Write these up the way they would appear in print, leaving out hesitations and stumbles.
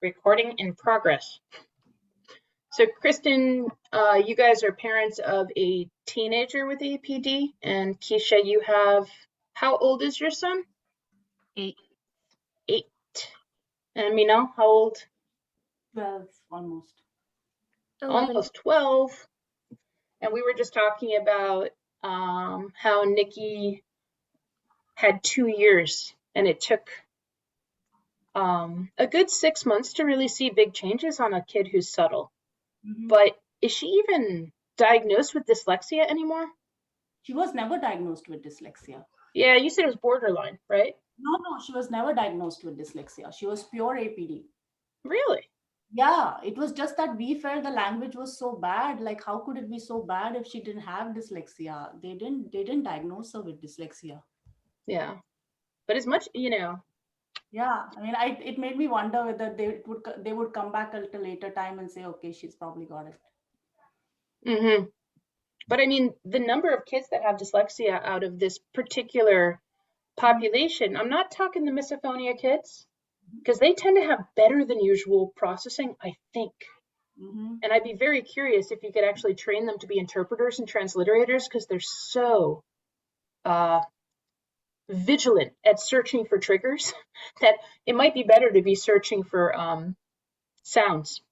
Recording in progress. So Kristen, you guys are parents of a teenager with APD, and Keisha, you have, how old is your son? 8. 8. And Minal, how old? 12, almost. 11. Almost 12. And we were just talking about how Nikki had 2 years, and it took a good 6 months to really see big changes on a kid who's subtle. Mm-hmm. But is she even diagnosed with dyslexia anymore? She was never diagnosed with dyslexia. Yeah, you said it was borderline, right? No, she was never diagnosed with dyslexia. She was pure APD. Really? Yeah, it was just that we felt the language was so bad. Like, how could it be so bad if she didn't have dyslexia? They didn't diagnose her with dyslexia. Yeah. But as much, Yeah, I mean, it made me wonder whether they would come back at a later time and say, okay, she's probably got it. Mm-hmm. But I mean, the number of kids that have dyslexia out of this particular population, I'm not talking the misophonia kids, because they tend to have better than usual processing, I think. Mm-hmm. And I'd be very curious if you could actually train them to be interpreters and transliterators, because they're so vigilant at searching for triggers that it might be better to be searching for sounds.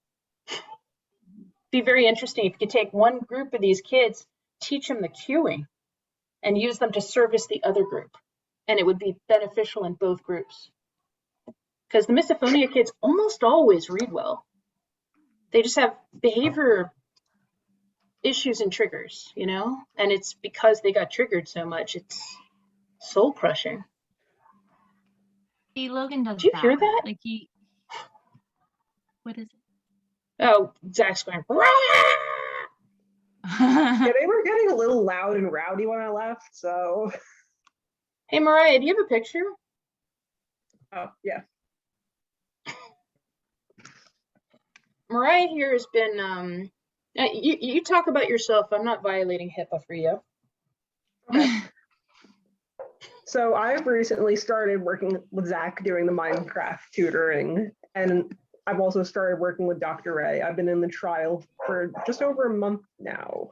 Be very interesting if you could take one group of these kids, teach them the cueing, and use them to service the other group. And it would be beneficial in both groups. Because the misophonia kids almost always read well. They just have behavior issues and triggers, and it's because they got triggered so much. It's soul crushing. See, Logan does Did you that. hear that? Like what is it? Oh, Zach's going, "Rah!" Yeah, they were getting a little loud and rowdy when I left, so. Hey, Mariah, do you have a picture? Oh, yeah. Mariah here has been, you talk about yourself. I'm not violating HIPAA for you. Okay. So I've recently started working with Zach doing the Minecraft tutoring, and I've also started working with Dr. Ray. I've been in the trial for just over a month now.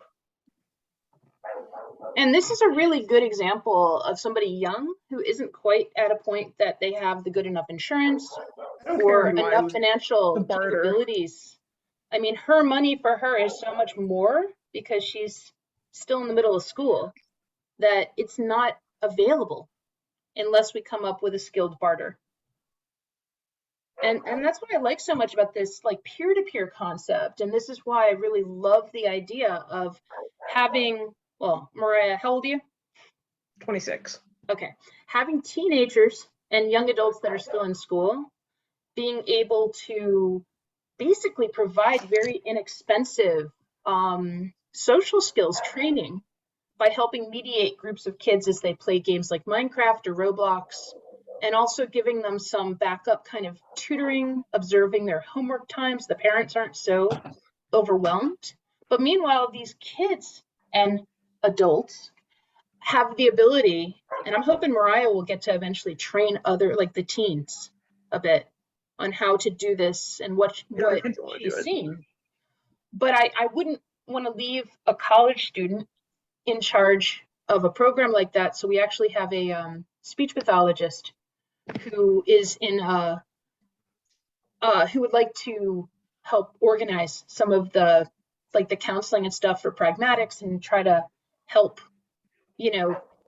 And this is a really good example of somebody young who isn't quite at a point that they have the good enough insurance or enough financial capabilities. I mean, her money for her is so much more because she's still in the middle of school that it's not available unless we come up with a skilled barter. And that's what I like so much about this like peer-to-peer concept. And this is why I really love the idea of having, well, Mariah, how old are you? 26. Okay. Having teenagers and young adults that are still in school being able to basically provide very inexpensive social skills training by helping mediate groups of kids as they play games like Minecraft or Roblox, and also giving them some backup kind of tutoring, observing their homework times. The parents aren't so overwhelmed. But meanwhile, these kids and adults have the ability, and I'm hoping Mariah will get to eventually train other, like the teens a bit on how to do this and what she's seen. But I wouldn't want to leave a college student in charge of a program like that. So we actually have a speech pathologist who is who would like to help organize some of the counseling and stuff for pragmatics and try to help,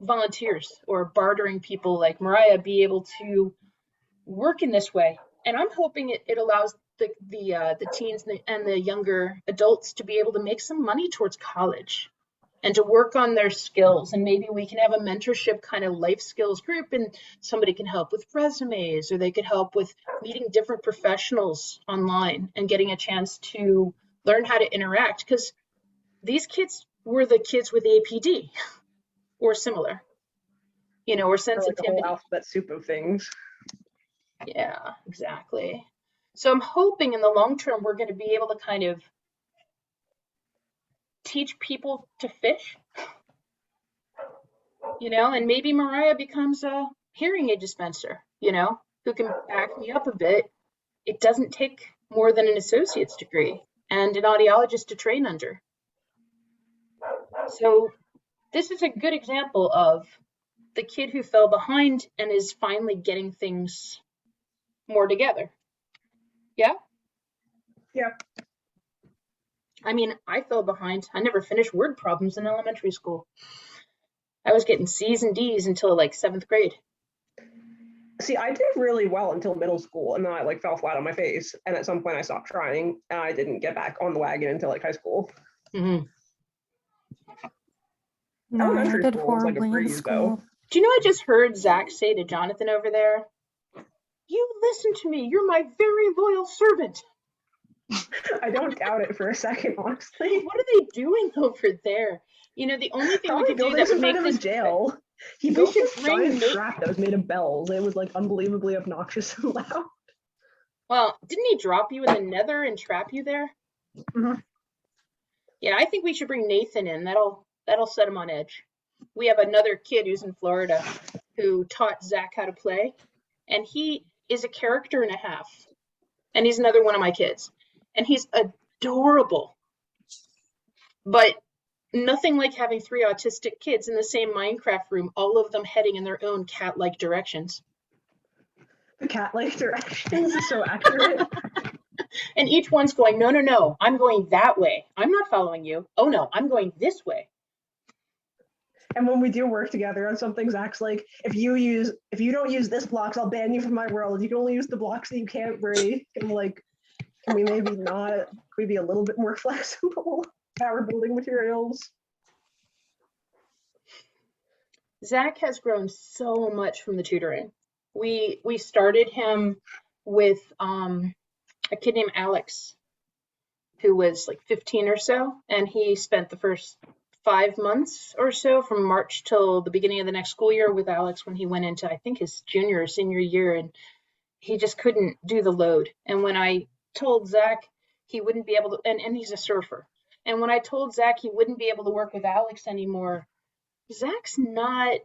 volunteers or bartering people like Mariah be able to work in this way. And I'm hoping it allows the teens and the younger adults to be able to make some money towards college and to work on their skills. And maybe we can have a mentorship kind of life skills group, and somebody can help with resumes, or they could help with meeting different professionals online and getting a chance to learn how to interact. Because these kids were the kids with APD or similar, or sensitivity. Like a whole alphabet soup of things. Yeah, exactly. So I'm hoping in the long term, we're going to be able to kind of teach people to fish, and maybe Mariah becomes a hearing aid dispenser, who can back me up a bit it doesn't take more than an associate's degree and an audiologist to train under. So this is a good example of the kid who fell behind and is finally getting things more together. Yeah? Yeah. I mean, I fell behind. I never finished word problems in elementary school. I was getting C's and D's until like 7th grade. See, I did really well until middle school, and then I like fell flat on my face. And at some point, I stopped trying, and I didn't get back on the wagon until like high school. Mm-hmm. No, I Elementary did school was like a horribly in breeze, school. Do you know I just heard Zach say to Jonathan over there, "You listen to me. You're my very loyal servant." I don't doubt it for a second, honestly. What are they doing over there? You know, the only thing we Probably could do building that some would make kind of a this jail. He We built should this bring giant Nate- trap that was made of bells. It was like unbelievably obnoxious and loud. Well, didn't he drop you in the nether and trap you there? Mhm. Yeah, I think we should bring Nathan in. That'll set him on edge. We have another kid who's in Florida who taught Zach how to play, and he is a character and a half. And he's another one of my kids. And he's adorable. But nothing like having 3 autistic kids in the same Minecraft room, all of them heading in their own cat-like directions. The cat-like directions is so accurate. And each one's going, no, no, no, I'm going that way. I'm not following you. Oh no, I'm going this way. And when we do work together on something, Zach's like, if you don't use this blocks, I'll ban you from my world. You can only use the blocks that you can't break. And like, can we maybe not? Can we be a little bit more flexible? How we're building materials. Zach has grown so much from the tutoring. We started him with a kid named Alex, who was like 15 or so, and he spent the first 5 months or so from March till the beginning of the next school year with Alex when he went into, I think, his junior or senior year, and he just couldn't do the load. And when I told Zach he wouldn't be able to, and he's a surfer, and when I told Zach he wouldn't be able to work with Alex anymore, Zach's not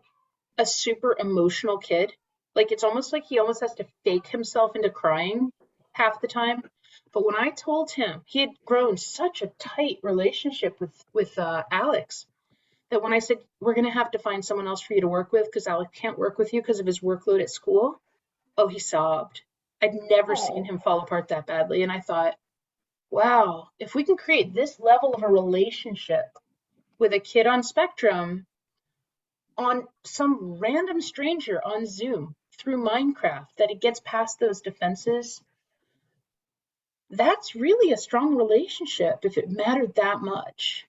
a super emotional kid. Like, it's almost like he almost has to fake himself into crying half the time. But when I told him, he had grown such a tight relationship with Alex that when I said, we're going to have to find someone else for you to work with because Alex can't work with you because of his workload at school, oh, he sobbed. I'd never seen him fall apart that badly. And I thought, wow, if we can create this level of a relationship with a kid on spectrum, on some random stranger on Zoom through Minecraft, that it gets past those defenses, that's really a strong relationship if it mattered that much.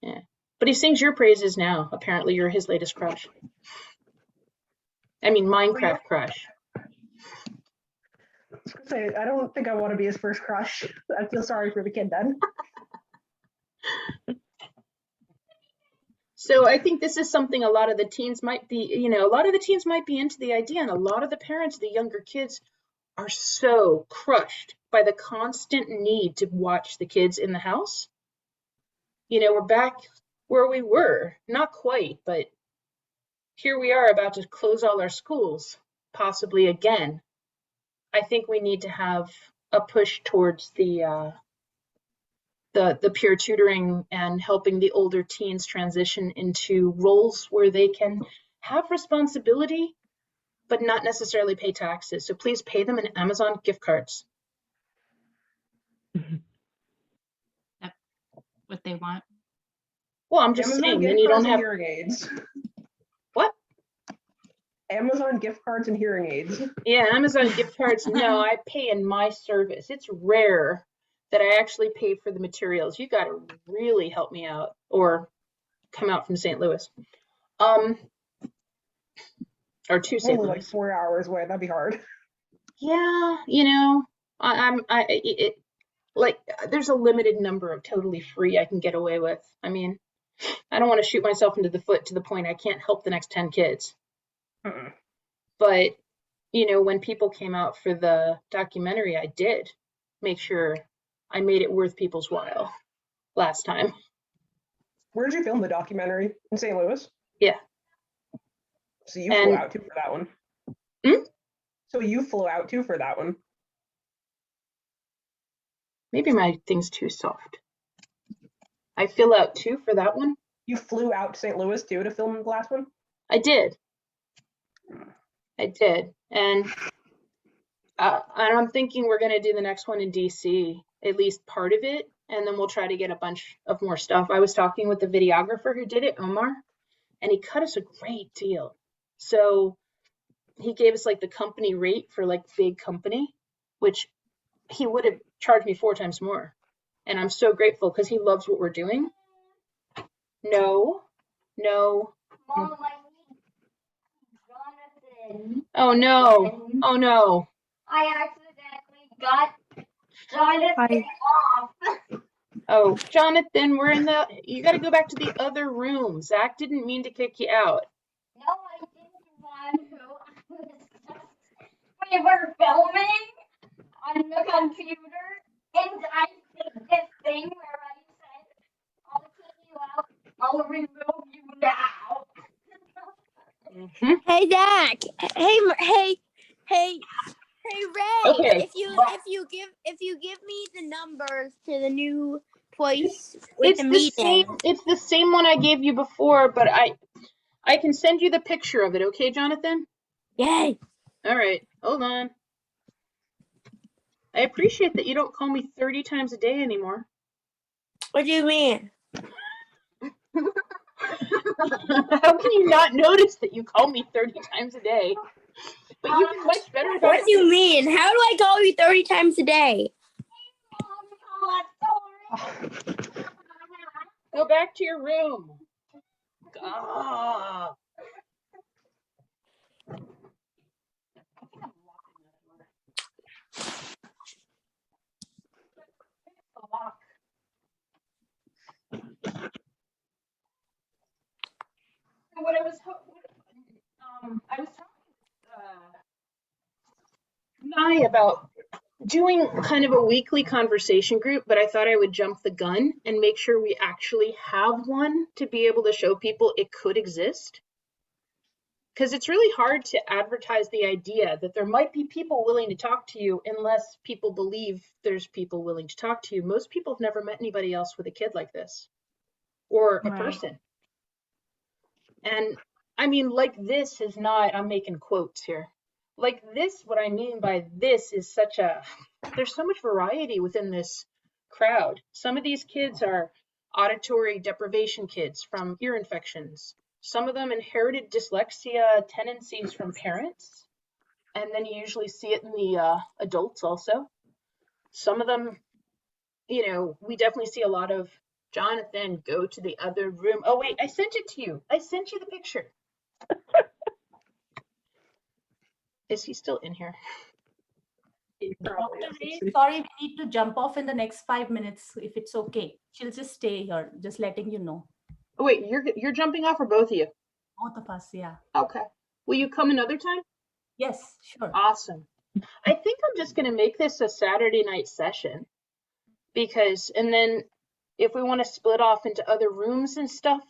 Yeah. But he sings your praises now. Apparently you're his latest crush. I mean, Minecraft crush. Say, I don't think I want to be his first crush. I feel sorry for the kid then. So I think this is something a lot of the teens might be, a lot of the teens might be into the idea, and a lot of the parents, the younger kids, are so crushed by the constant need to watch the kids in the house. We're back where we were, not quite, but here we are about to close all our schools, possibly again. I think we need to have a push towards the peer tutoring and helping the older teens transition into roles where they can have responsibility, but not necessarily pay taxes. So please pay them in Amazon gift cards. What they want. Well, I'm just Amazon saying, gift then you cards don't and have hearing aids. what? Amazon gift cards and hearing aids. Yeah, Amazon gift cards. No, I pay in my service. It's rare that I actually pay for the materials. You got to really help me out or come out from St. Louis. Or to St. Only Louis. like 4 hours away. That'd be hard. Yeah, there's a limited number of totally free I can get away with. I mean, I don't want to shoot myself into the foot to the point I can't help the next 10 kids. Uh-uh. But, when people came out for the documentary, I did make sure I made it worth people's while last time. Where did you film the documentary? In St. Louis? Yeah. So you flew out too for that one. Hmm? So So you flew out too for that one. Maybe my thing's too soft. I fill out too for that one. You flew out to St. Louis too to film the last one? I did. And I'm thinking we're going to do the next one in DC, at least part of it, and then we'll try to get a bunch of more stuff. I was talking with the videographer who did it, Omar, and he cut us a great deal. So he gave us like the company rate for like big company, which he would have charged me 4 times more. And I'm so grateful because he loves what we're doing. No. Mom, I need Jonathan. Oh no. Oh no. I accidentally got Jonathan off. Oh, Jonathan, you got to go back to the other room. Zach didn't mean to kick you out. No, I didn't want to. We were filming on the computer, and I did this thing where I said, I'll kick you out, I'll remove you now. Mm-hmm. Hey Zach. Hey Ray. Okay. If you give me the numbers to the new place with It's the the same. meeting. It's the same one I gave you before, but I can send you the picture of it. Okay, Jonathan? Yay. All right. Hold on. I appreciate that you don't call me 30 times a day anymore. What do you mean? How can you not notice that you call me 30 times a day? But you can much better about What do you mean? How do I call you 30 times a day? Go back to your room. Ah. What I was talking Nye about doing kind of a weekly conversation group, but I thought I would jump the gun and make sure we actually have one to be able to show people it could exist. Because it's really hard to advertise the idea that there might be people willing to talk to you unless people believe there's people willing to talk to you. Most people have never met anybody else with a kid like this or a person. And I mean, like this is not, I'm making quotes here. Like this, what I mean by this is there's so much variety within this crowd. Some of these kids are auditory deprivation kids from ear infections. Some of them inherited dyslexia tendencies from parents. And then you usually see it in the adults also. Some of them, we definitely see a lot of Jonathan, go to the other room. Oh, wait, I sent it to you. I sent you the picture. Is he still in here? Dr. Ray, sorry, we need to jump off in the next 5 minutes if it's okay. She'll just stay here, just letting you know. Oh, wait, you're jumping off, or both of you? Both of us, yeah. Okay. Will you come another time? Yes, sure. Awesome. I think I'm just going to make this a Saturday night session and then if we want to split off into other rooms and stuff,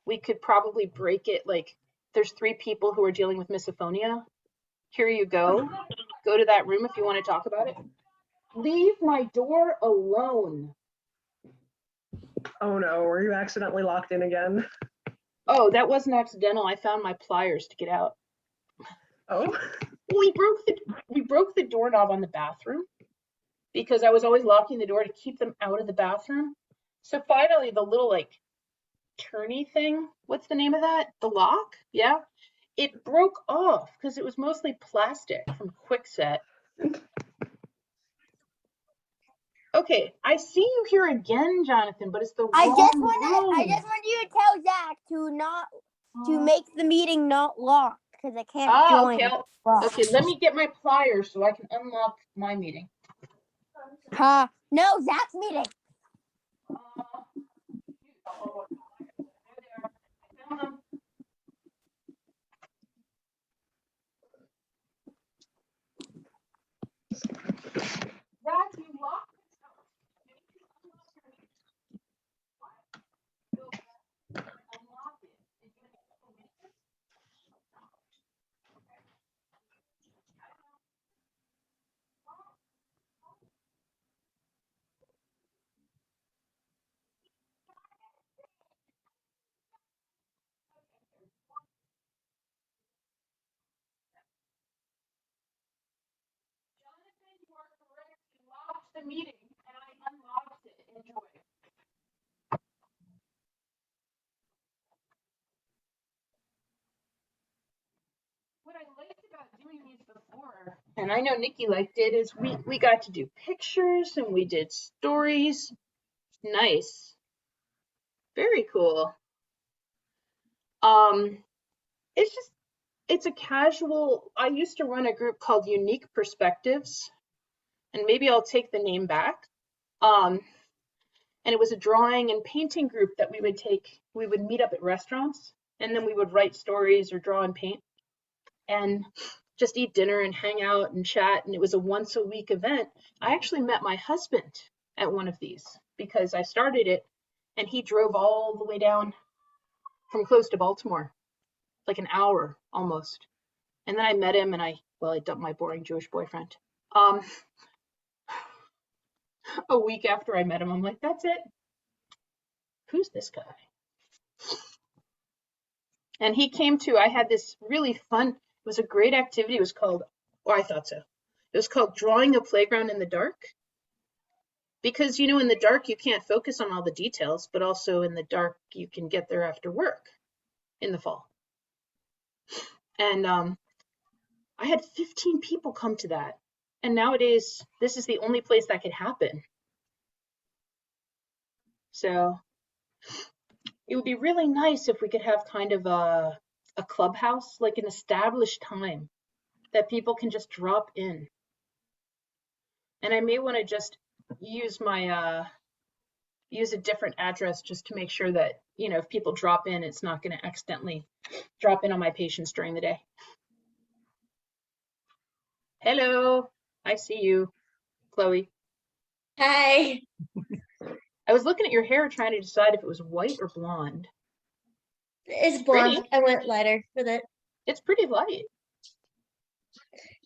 we could probably break it. Like there's 3 people who are dealing with misophonia. Here you go. Go to that room if you want to talk about it. Leave my door alone. Oh no, were you accidentally locked in again? Oh, that wasn't accidental. I found my pliers to get out. Oh. We broke the doorknob on the bathroom because I was always locking the door to keep them out of the bathroom. So finally, the little like turny thing, what's the name of that? The lock? Yeah. It broke off because it was mostly plastic from Kwikset. Okay, I see you here again, Jonathan, but it's the I wrong just room. want you to tell Zach to make the meeting not locked because I can't join. Okay, let me get my pliers so I can unlock my meeting. No, Zach's meeting. Zach, you locked the meeting and I unlocked it. Enjoy. What I liked about doing these before, and I know Nikki liked it, is we got to do pictures and we did stories. Nice. Very cool. It's a casual, I used to run a group called Unique Perspectives, and maybe I'll take the name back. And it was a drawing and painting group that we would meet up at restaurants, and then we would write stories or draw and paint and just eat dinner and hang out and chat. And it was a once a week event. I actually met my husband at one of these because I started it and he drove all the way down from close to Baltimore, like an hour almost. And then I met him and I dumped my boring Jewish boyfriend. A week after I met him, I'm like, that's it. Who's this guy? And he came to, I had this really fun, it was a great activity. It was called, I thought so. It was called Drawing a Playground in the Dark. Because, in the dark, you can't focus on all the details, but also in the dark, you can get there after work in the fall. And I had 15 people come to that. And nowadays, this is the only place that could happen. So it would be really nice if we could have kind of a clubhouse, like an established time that people can just drop in. And I may want to just use use a different address just to make sure that, if people drop in, it's not going to accidentally drop in on my patients during the day. Hello, I see you, Chloe. Hi. I was looking at your hair trying to decide if it was white or blonde. It's blonde. Pretty. I went lighter with it. It's pretty light.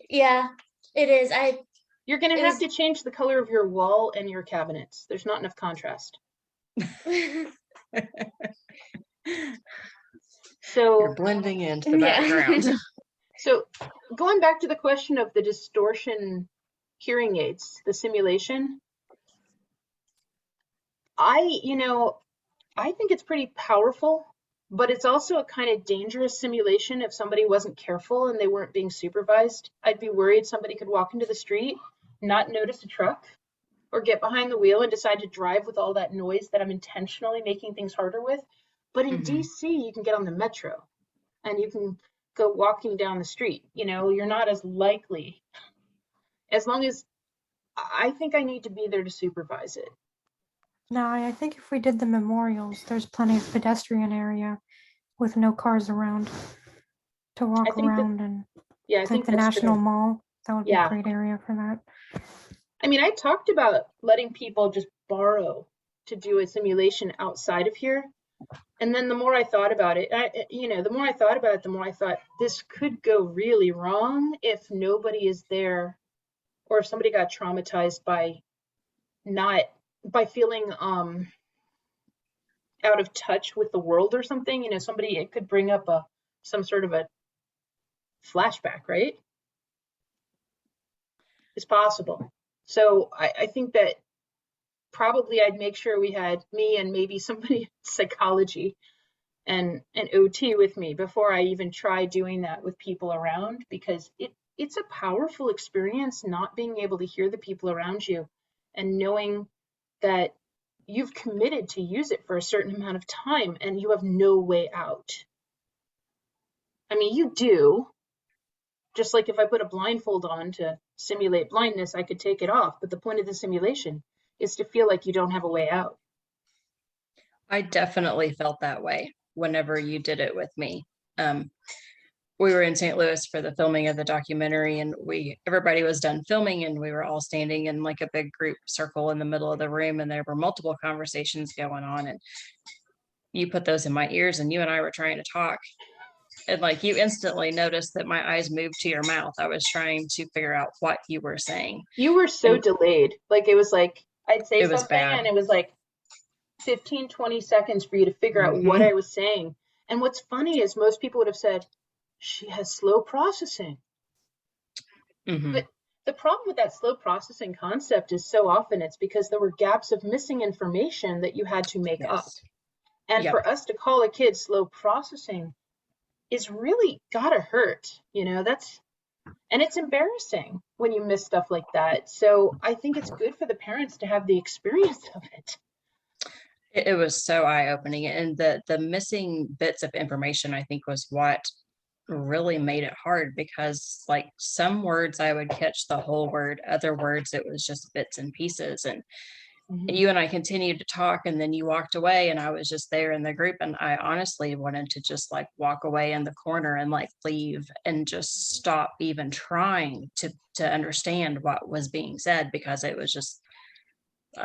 Yeah, it is. You're going to have to change the color of your wall and your cabinets. There's not enough contrast. So You're blending into the background. So going back to the question of the distortion hearing aids, the simulation, I think it's pretty powerful, but it's also a kind of dangerous simulation if somebody wasn't careful and they weren't being supervised. I'd be worried somebody could walk into the street, not notice a truck, or get behind the wheel and decide to drive with all that noise that I'm intentionally making things harder with. But in DC, you can get on the metro and you can go walking down the street. You're not as likely, as long as I think I need to be there to supervise it. No, I think if we did the memorials, there's plenty of pedestrian area with no cars around to walk around, and I think the that's National true. Mall, that would be a great area for that. I mean, I talked about letting people just borrow to do a simulation outside of here. And then the more I thought about it, the more I thought this could go really wrong if nobody is there, or if somebody got traumatized by feeling out of touch with the world or something. It could bring up some sort of a flashback, right? It's possible. So I think that probably I'd make sure we had me and maybe somebody psychology and OT with me before I even try doing that with people around, because it's a powerful experience not being able to hear the people around you and knowing that you've committed to use it for a certain amount of time and you have no way out. I mean, you do. Just like if I put a blindfold on to simulate blindness, I could take it off. But the point of the simulation is to feel like you don't have a way out. I definitely felt that way whenever you did it with me. We were in St. Louis for the filming of the documentary, and everybody was done filming, and we were all standing in like a big group circle in the middle of the room, and there were multiple conversations going on, and you put those in my ears, and you and I were trying to talk. And like you instantly noticed that my eyes moved to your mouth. I was trying to figure out what you were saying. You were so delayed. Like it was like I'd say something bad. And it was like 15, 20 seconds for you to figure out what I was saying. And what's funny is most people would have said, she has slow processing. But the problem with that slow processing concept is so often it's because there were gaps of missing information that you had to make up. Yes. And Yep. for us to call a kid slow processing is really gotta hurt, you know, and it's embarrassing when you miss stuff like that. So I think it's good for the parents to have the experience of it. It was so eye-opening, and the missing bits of information, I think, was what really made it hard, because like some words I would catch the whole word, other words it was just bits and pieces. And you and I continued to talk, and then you walked away, and I was just there in the group, and I honestly wanted to just like walk away in the corner and like leave and just stop even trying to understand what was being said, because it was just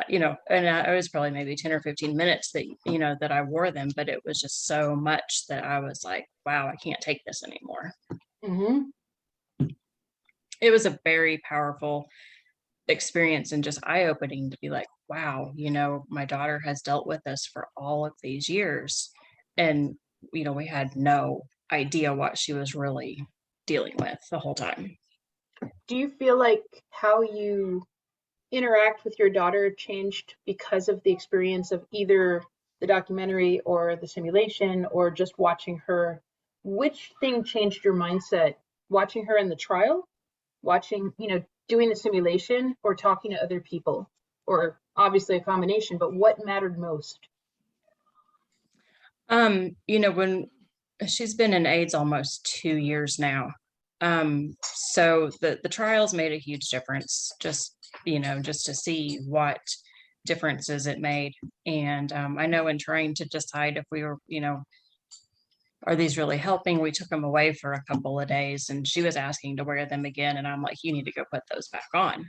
you know, and it was probably maybe 10 or 15 minutes that, you know, that I wore them, but it was just so much that I was like, wow, I can't take this anymore. It was a very powerful experience and just eye-opening to be like, wow, you know, my daughter has dealt with this for all of these years. And, you know, we had no idea what she was really dealing with the whole time. Do you feel like how you interact with your daughter changed because of the experience of either the documentary or the simulation or just watching her? Which thing changed your mindset? Watching her in the trial, watching, you know, doing the simulation, or talking to other people, or obviously a combination, but what mattered most? You know, when she's been in AIDS almost 2 years now. So the trials made a huge difference, just, you know, just to see what differences it made. And I know in trying to decide if we were, you know, are these really helping, we took them away for a couple of days, and she was asking to wear them again. And I'm like, you need to go put those back on.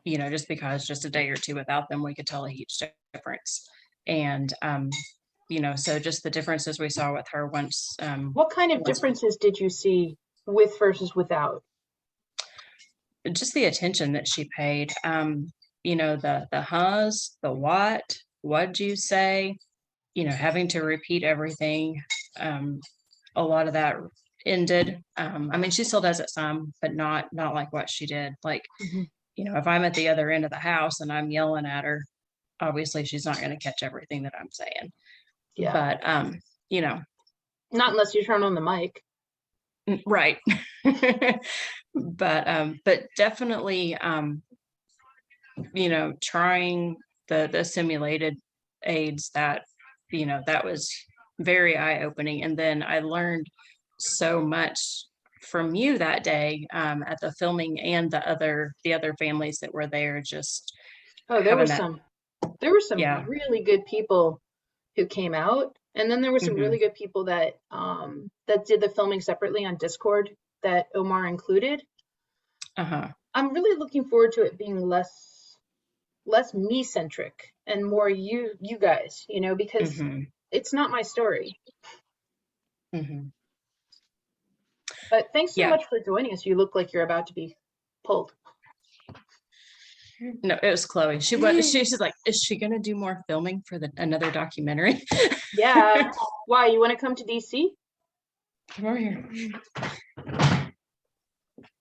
You know, just because just a day or two without them, we could tell a huge difference. And, you know, so just the differences we saw with her once. What kind of differences did you see with versus without? Just the attention that she paid. You know, the huhs, the what'd you say, you know, having to repeat everything. A lot of that ended. I mean, she still does it some, but not like what she did. Like, you know, if I'm at the other end of the house and I'm yelling at her, obviously she's not going to catch everything that I'm saying. Yeah. But you know, not unless you turn on the mic. Right. But definitely, you know, trying the simulated AIDS, that, you know, that was very eye-opening. And then I learned so much from you that day at the filming, and the other families that were there. Just there were some yeah, really good people who came out, and then there were some really good people that that did the filming separately on Discord that Omar included. I'm really looking forward to it being less me centric and more you guys, you know, because it's not my story. But thanks so much for joining us. You look like you're about to be pulled. No, it was Chloe. She's like, is she gonna do more filming for another documentary? Yeah. Why, you want to come to DC? Come over here.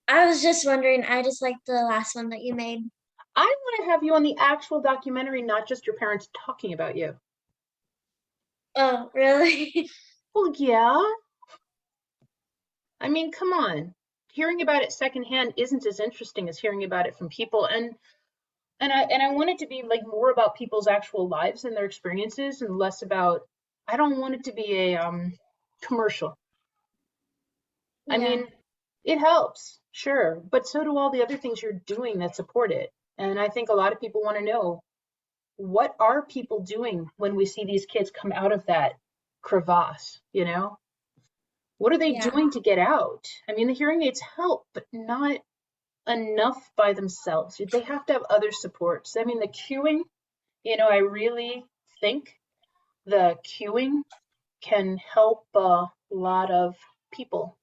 I was just wondering, I just liked the last one that you made. I want to have you on the actual documentary, not just your parents talking about you. Oh, really? Well, yeah. I mean, come on. Hearing about it secondhand isn't as interesting as hearing about it from people. And I want it to be like more about people's actual lives and their experiences, and less about, I don't want it to be a commercial. I mean, it helps, sure, but so do all the other things you're doing that support it. And I think a lot of people want to know, what are people doing when we see these kids come out of that crevasse, you know? What are they doing to get out? I mean, the hearing aids help, but not enough by themselves. They have to have other supports. I mean, the cueing, you know, I really think the cueing can help a lot of people.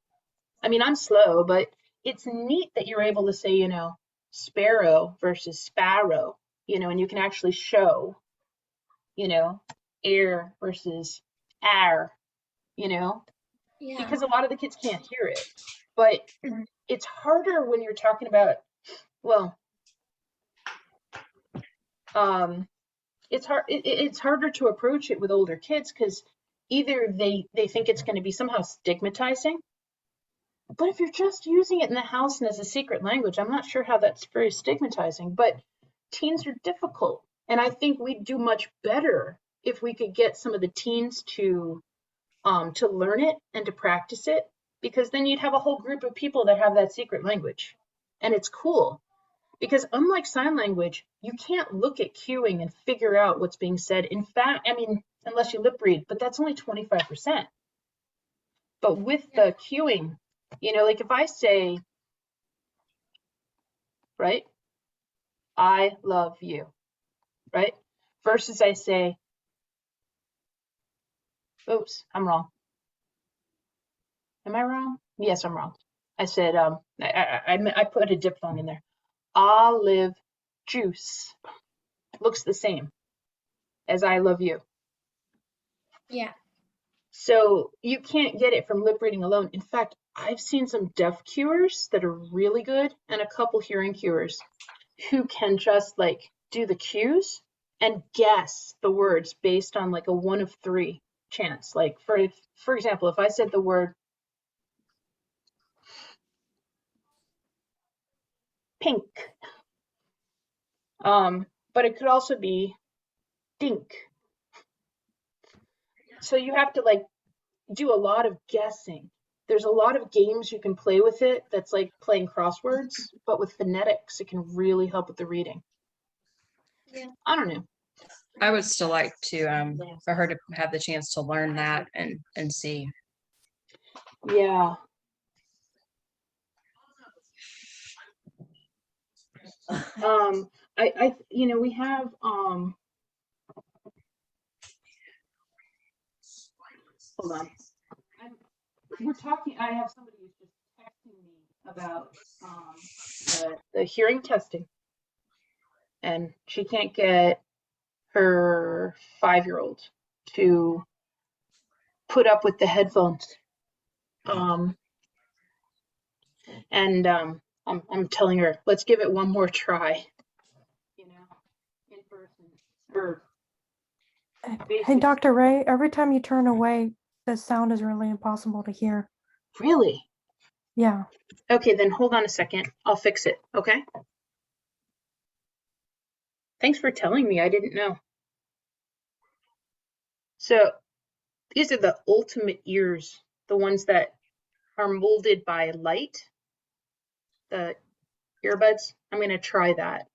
I mean, I'm slow, but it's neat that you're able to say, you know, sparrow versus sparrow, you know, and you can actually show, you know, air versus air, you know, because a lot of the kids can't hear it. But it's harder when you're talking about well, it's hard. It's harder to approach it with older kids because either they think it's going to be somehow stigmatizing, but if you're just using it in the house and as a secret language, I'm not sure how that's very stigmatizing. But teens are difficult, and I think we'd do much better if we could get some of the teens to learn it and to practice it, because then you'd have a whole group of people that have that secret language, and it's cool. Because unlike sign language, you can't look at cueing and figure out what's being said. In fact, I mean, unless you lip read, but that's only 25%. But with the cueing, you know, like if I say, right, I love you, right? Versus I say, oops, I'm wrong. Am I wrong? Yes, I'm wrong. I said, I put a diphthong in there. Olive juice looks the same as I love you. Yeah. So you can't get it from lip reading alone. In fact, I've seen some deaf cuers that are really good and a couple hearing cuers who can just like do the cues and guess the words based on like a 1 of 3 chance. Like for example, if I said the word pink, but it could also be dink. So you have to like do a lot of guessing. There's a lot of games you can play with it that's like playing crosswords, but with phonetics, it can really help with the reading. Yeah. I don't know. I would still like to for her to have the chance to learn that and see. Yeah. I you know, we have hold on. We're talking, I have somebody who's just texting me about the hearing testing, and she can't get her 5-year-old to put up with the headphones. And I'm telling her, let's give it one more try, you know, in person. Or Hey, Dr. Ray, every time you turn away, the sound is really impossible to hear. Really? Yeah. Okay, then hold on a second. I'll fix it, okay? Thanks for telling me. I didn't know. So these are the ultimate ears, the ones that are molded by light, the earbuds. I'm going to try that.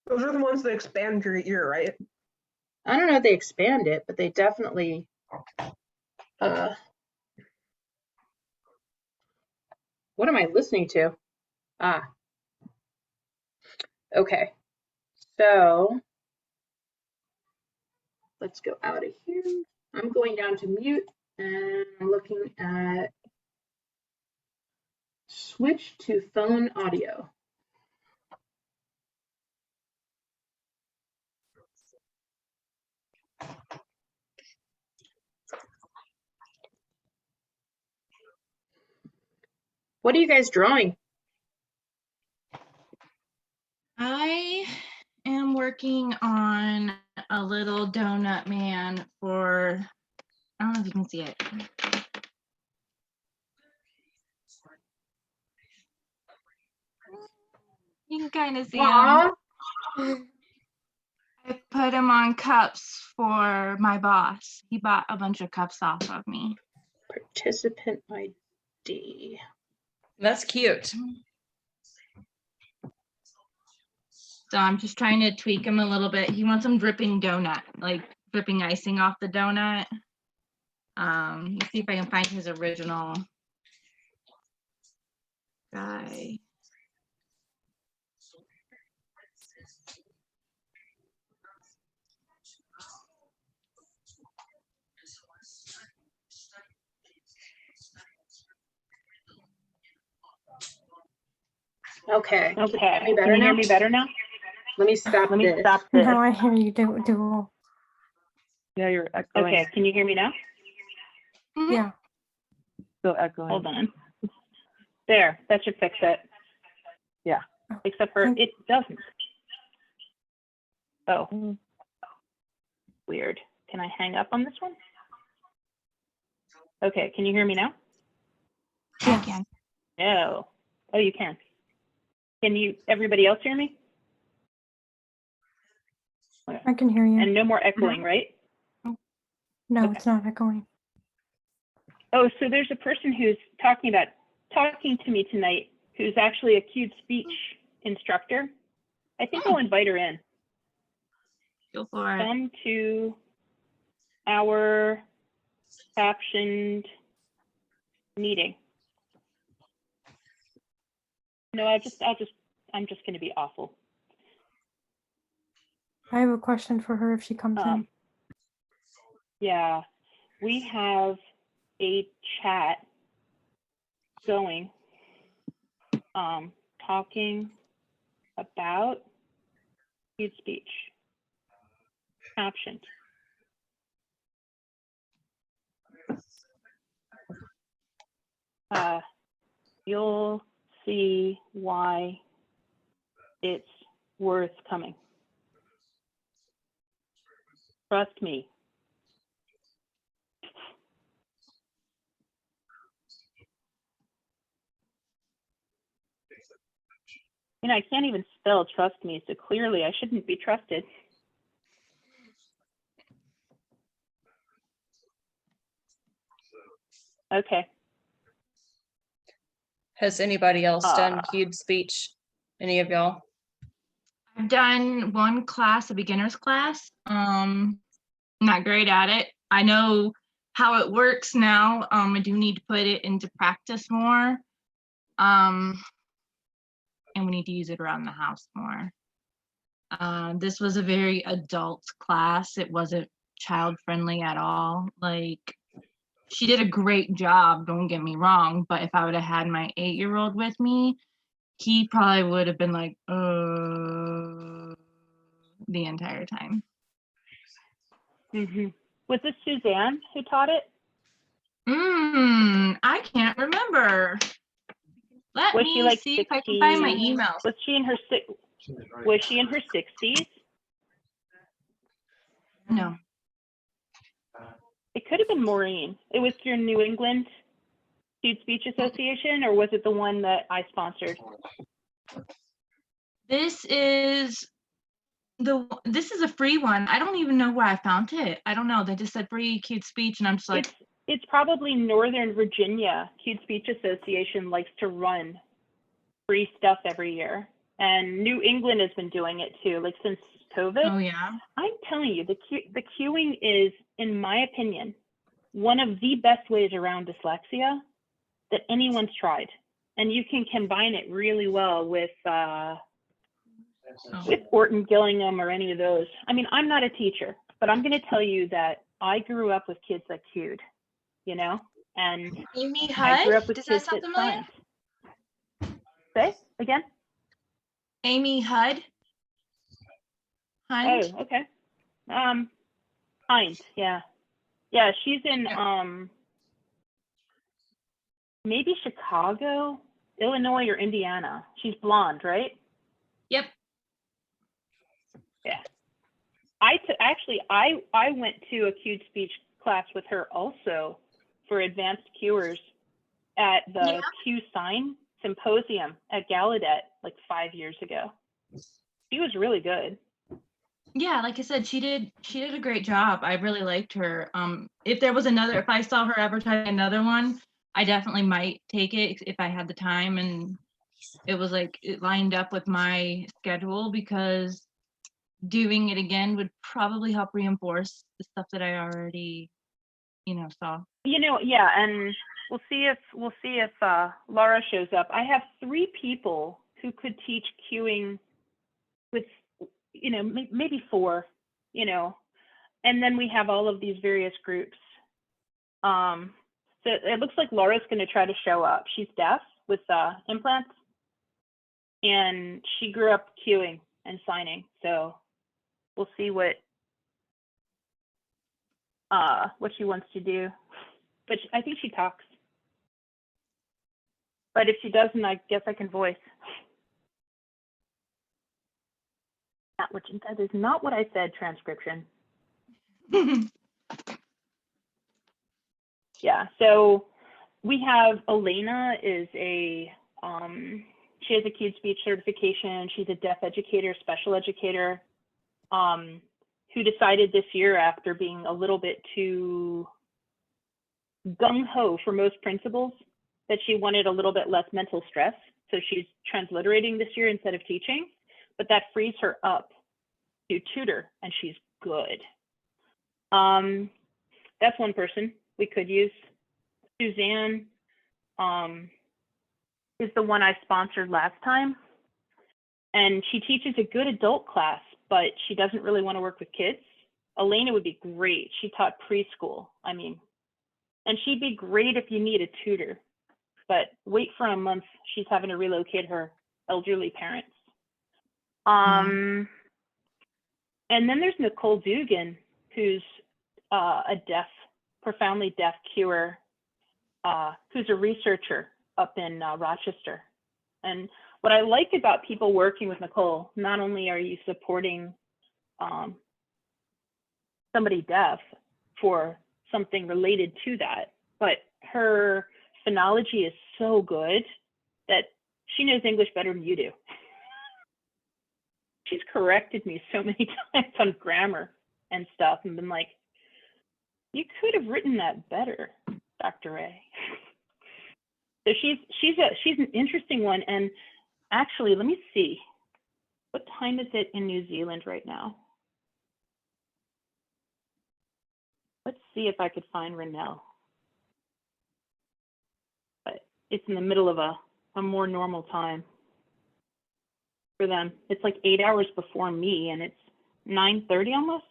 Those are the ones that expand your ear, right? I don't know if they expand it, but they definitely what am I listening to? Okay. So let's go out of here. I'm going down to mute and I'm looking at switch to phone audio. What are you guys drawing? I am working on a little donut man for, I don't know if you can see it. You can kind of see him. I put him on cups for my boss. He bought a bunch of cups off of me. Participant ID. That's cute. So I'm just trying to tweak him a little bit. He wants some dripping donut, like dripping icing off the donut. Let's see if I can find his original guy. Okay. Okay. Can you Can you hear me better now? Let me stop Let me this. stop this. Now I hear you do. Yeah, you're echoing. Okay, can you hear me now? Mm-hmm. Yeah. Still echoing. Hold on. There, that should fix it. Yeah. except for thank- it doesn't. Oh, weird. Can I hang up on this one? Okay, can you hear me now? I can. No. Oh, you can. Can you, everybody else hear me? I can hear you. And no more echoing, right? No, okay. it's not echoing. Oh, so there's a person who's talking to me tonight who's actually a Au.D speech instructor. I think I'll invite her in. Go for it. Come to our captioned meeting. No, I'm just going to be awful. I have a question for her if she comes in. Yeah, we have a chat going, talking about Au.D speech, captioned. You'll see why it's worth coming. Trust me. You know, I can't even spell trust me, so clearly I shouldn't be trusted. Okay. Has anybody else done Au.D speech? Any of y'all? I've done one class, a beginner's class. Not great at it. I know how it works now. I do need to put it into practice more. And we need to use it around the house more. This was a very adult class. It wasn't child friendly at all. Like, she did a great job, don't get me wrong, but if I would have had my 8-year-old with me, he probably would have been like, the entire time. Mm-hmm. Was this Suzanne who taught it? I can't remember. Let Was me she like see 60? if I can find my emails. Was she in her 60s? No. It could have been Maureen. It was through New England Au.D Speech Association, or was it the one that I sponsored? This is a free one. I don't even know where I found it. I don't know. They just said free Au.D speech, and I'm just like, it's probably Northern Virginia. Au.D Speech Association likes to run free stuff every year, and New England has been doing it too, like since COVID. oh yeah. I'm telling you, the queuing is, in my opinion, one of the best ways around dyslexia that anyone's tried, and you can combine it really well with Orton Gillingham or any of those. I mean, I'm not a teacher, but I'm going to tell you that I grew up with kids that queued, you know, and Amy I grew Hud? up with Does kids that sound that familiar? signed. Say again? Amy Hud? Hunt? Oh, okay. Hind, yeah. Yeah, she's in maybe Chicago, Illinois, or Indiana. She's blonde, right? Yep. Yeah. I went to a Au.D speech class with her also for advanced cuers at the Q Sign Symposium at Gallaudet like 5 years ago. She was really good. Yeah, like I said, she did a great job. I really liked her. If I saw her advertising another one, I definitely might take it if I had the time and it was like it lined up with my schedule, because doing it again would probably help reinforce the stuff that I already, saw. Yeah, and we'll see if Laura shows up. I have 3 people who could teach queuing with, maybe 4, and then we have all of these various groups. So it looks like Laura's going to try to show up. She's deaf with implants, and she grew up queuing and signing. So we'll see what she wants to do. But I think she talks. But if she doesn't, I guess I can voice. That is not what I said, transcription. Yeah, so we have Elena is she has a acute speech certification. She's a deaf educator, special educator, who decided this year, after being a little bit too gung-ho for most principals, that she wanted a little bit less mental stress. So she's transliterating this year instead of teaching, but that frees her up to tutor, and she's good. That's one person we could use. Suzanne is the one I sponsored last time, and she teaches a good adult class, but she doesn't really want to work with kids. Elena would be great. She taught preschool. I mean, and she'd be great if you need a tutor, but wait for a month. She's having to relocate her elderly parents. And then there's Nicole Dugan, who's a profoundly deaf cure, who's a researcher up in Rochester. And what I like about people working with Nicole, not only are you supporting somebody deaf for something related to that, but her phonology is so good that she knows English better than you do. She's corrected me so many times on grammar and stuff and been like, you could have written that better, Dr. Ray. So she's an interesting one. And actually, let me see. What time is it in New Zealand right now? Let's see if I could find Renelle. But it's in the middle of a more normal time for them. It's like 8 hours before me, and it's 9:30 almost.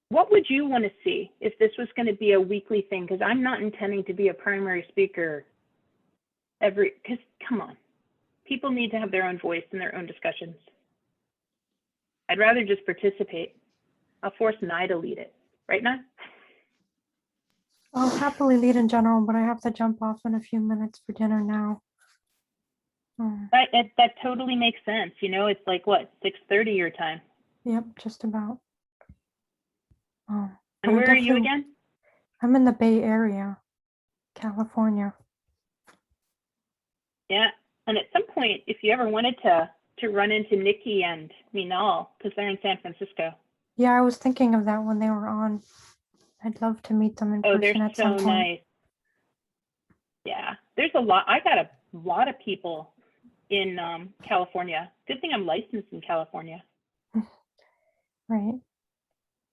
What would you want to see if this was going to be a weekly thing? Because I'm not intending to be a primary speaker because come on, people need to have their own voice in their own discussions. I'd rather just participate. I'll force Nye to lead it. Right, Nye? I'll happily lead in general, but I have to jump off in a few minutes for dinner now. That totally makes sense. You know, it's like, what, 6:30 your time? Yep, just about. And where are you again? I'm in the Bay Area, California. Yeah, and at some point, if you ever wanted to run into Nikki and Minal, because they're in San Francisco. Yeah, I was thinking of that when they were on. I'd love to meet them in person at some point. Oh, they're so nice. Yeah, there's a lot. I got a lot of people in California. Good thing I'm licensed in California. Right.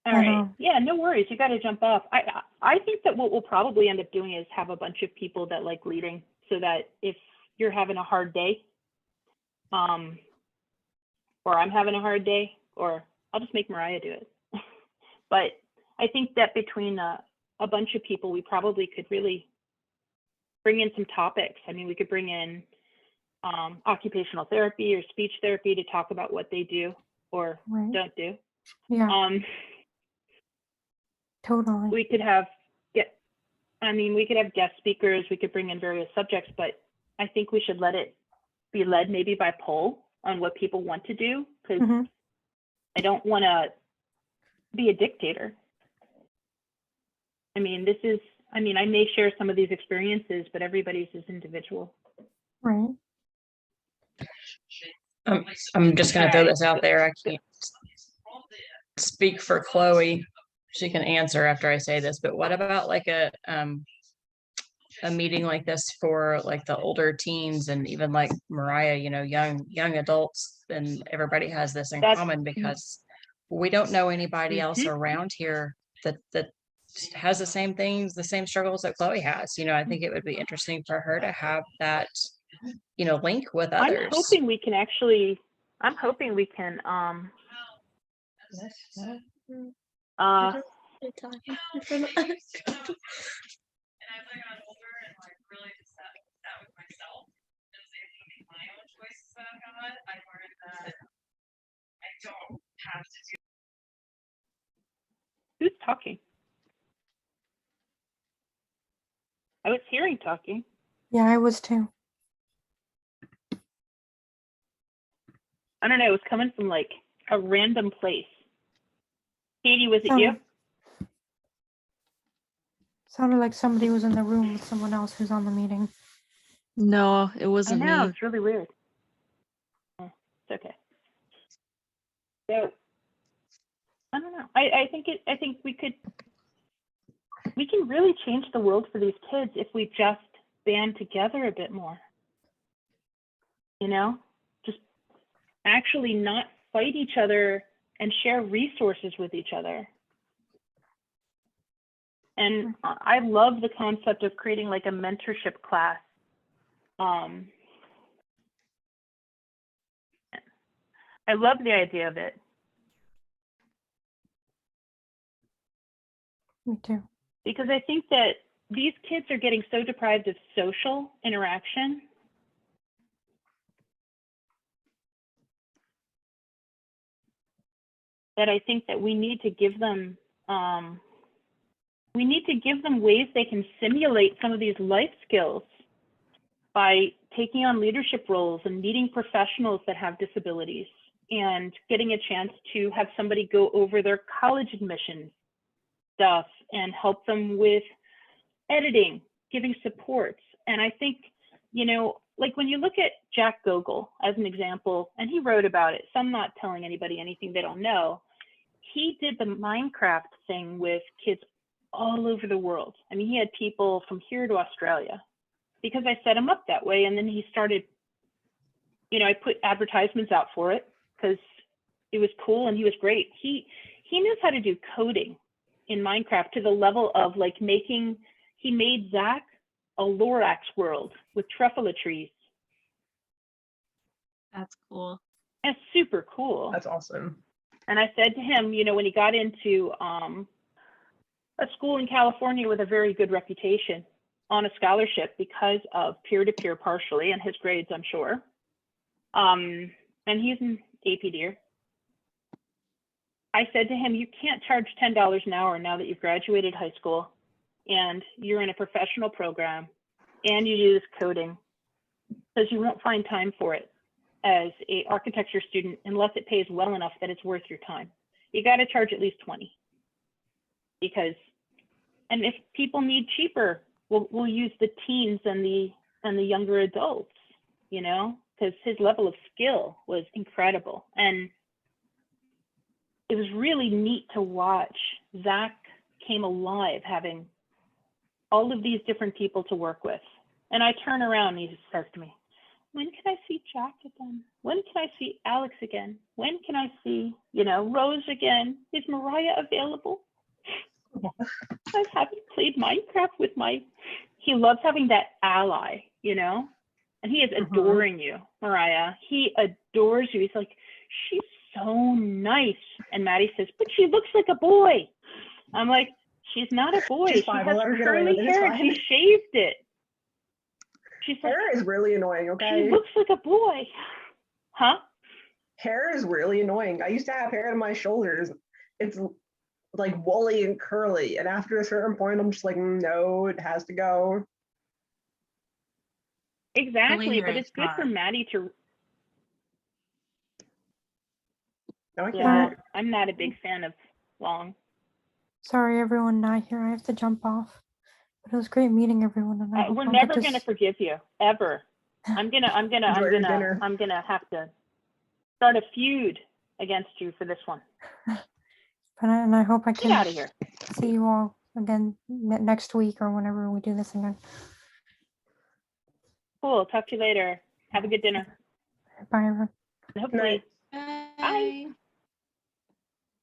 All right. Yeah, no worries. You got to jump off. I think that what we'll probably end up doing is have a bunch of people that like leading, so that if you're having a hard day, or I'm having a hard day, or I'll just make Mariah do it. But I think that between a bunch of people, we probably could really bring in some topics. I mean, we could bring in occupational therapy or speech therapy to talk about what they do or don't do. Yeah. Totally. We could have guest speakers. We could bring in various subjects, but I think we should let it be led maybe by poll on what people want to do, because I don't want to be a dictator. I mean, I may share some of these experiences, but everybody's is individual. Right. I'm just going to throw this out there. I can't speak for Chloe. She can answer after I say this, but what about like a meeting like this for like the older teens and even like Mariah, you know, young adults, and everybody has this in common, because we don't know anybody else around here that has the same things, the same struggles that Chloe has. You know, I think it would be interesting for her to have that, you know, link with others. I'm hoping we can Who's talking? I was hearing talking. Yeah, I was too. I don't know. It was coming from like a random place. Katie, was it you? Sounded like somebody was in the room with someone else who's on the meeting. No, it I wasn't know. me. It's really weird. Oh, it's okay. So I don't know. I think we can really change the world for these kids if we just band together a bit more. You know, just actually not fight each other and share resources with each other. And I love the concept of creating like a mentorship class. I love the idea of it. Me too. Because I think that these kids are getting so deprived of social interaction. That I think that we need to give them ways they can simulate some of these life skills by taking on leadership roles and meeting professionals that have disabilities and getting a chance to have somebody go over their college admissions stuff and help them with editing, giving supports. And I think, you know, like when you look at Jack Gogol as an example, and he wrote about it, so I'm not telling anybody anything they don't know. He did the Minecraft thing with kids all over the world. I mean, he had people from here to Australia because I set him up that way. And then he started, you know, I put advertisements out for it because it was cool and he was great. He knows how to do coding in Minecraft to the level of like he made Zach a Lorax world with truffula trees. That's cool. That's super cool. That's awesome. And I said to him, you know, when he got into a school in California with a very good reputation on a scholarship because of peer-to-peer partially and his grades, I'm sure. And he's an APD. I said to him, you can't charge $10 an hour now that you've graduated high school and you're in a professional program and you do this coding because you won't find time for it as a architecture student unless it pays well enough that it's worth your time. You got to charge at least 20 because, and if people need cheaper, we'll use the teens and the younger adults, you know, because his level of skill was incredible. And it was really neat to watch. Zach came alive having all of these different people to work with. And I turn around and he says to me, when can I see Jack again? When can I see Alex again? When can I see, you know, Rose again? Is Mariah available? I haven't played Minecraft with he loves having that ally, you know? And he is adoring you, Mariah. He adores you. He's like, she's so nice. And Maddie says, but she looks like a boy. I'm like, she's not a boy. She has curly hair. She shaved it. She's like, hair is really annoying, okay? She looks like a boy. Huh? Hair is really annoying. I used to have hair on my shoulders. It's like woolly and curly. And after a certain point, I'm just like, no, it has to go. Exactly, but it's good for Maddie to. Yeah, I'm not a big fan of long. Sorry, everyone, not here. I have to jump off. But it was great meeting everyone. And We're never gonna forgive you ever. I'm gonna have to start a feud against you for this one. And I hope I can Get out of here. see you all again next week or whenever we do this again. Cool. Talk to you later. Have a good dinner. Bye, everyone. And hopefully, bye.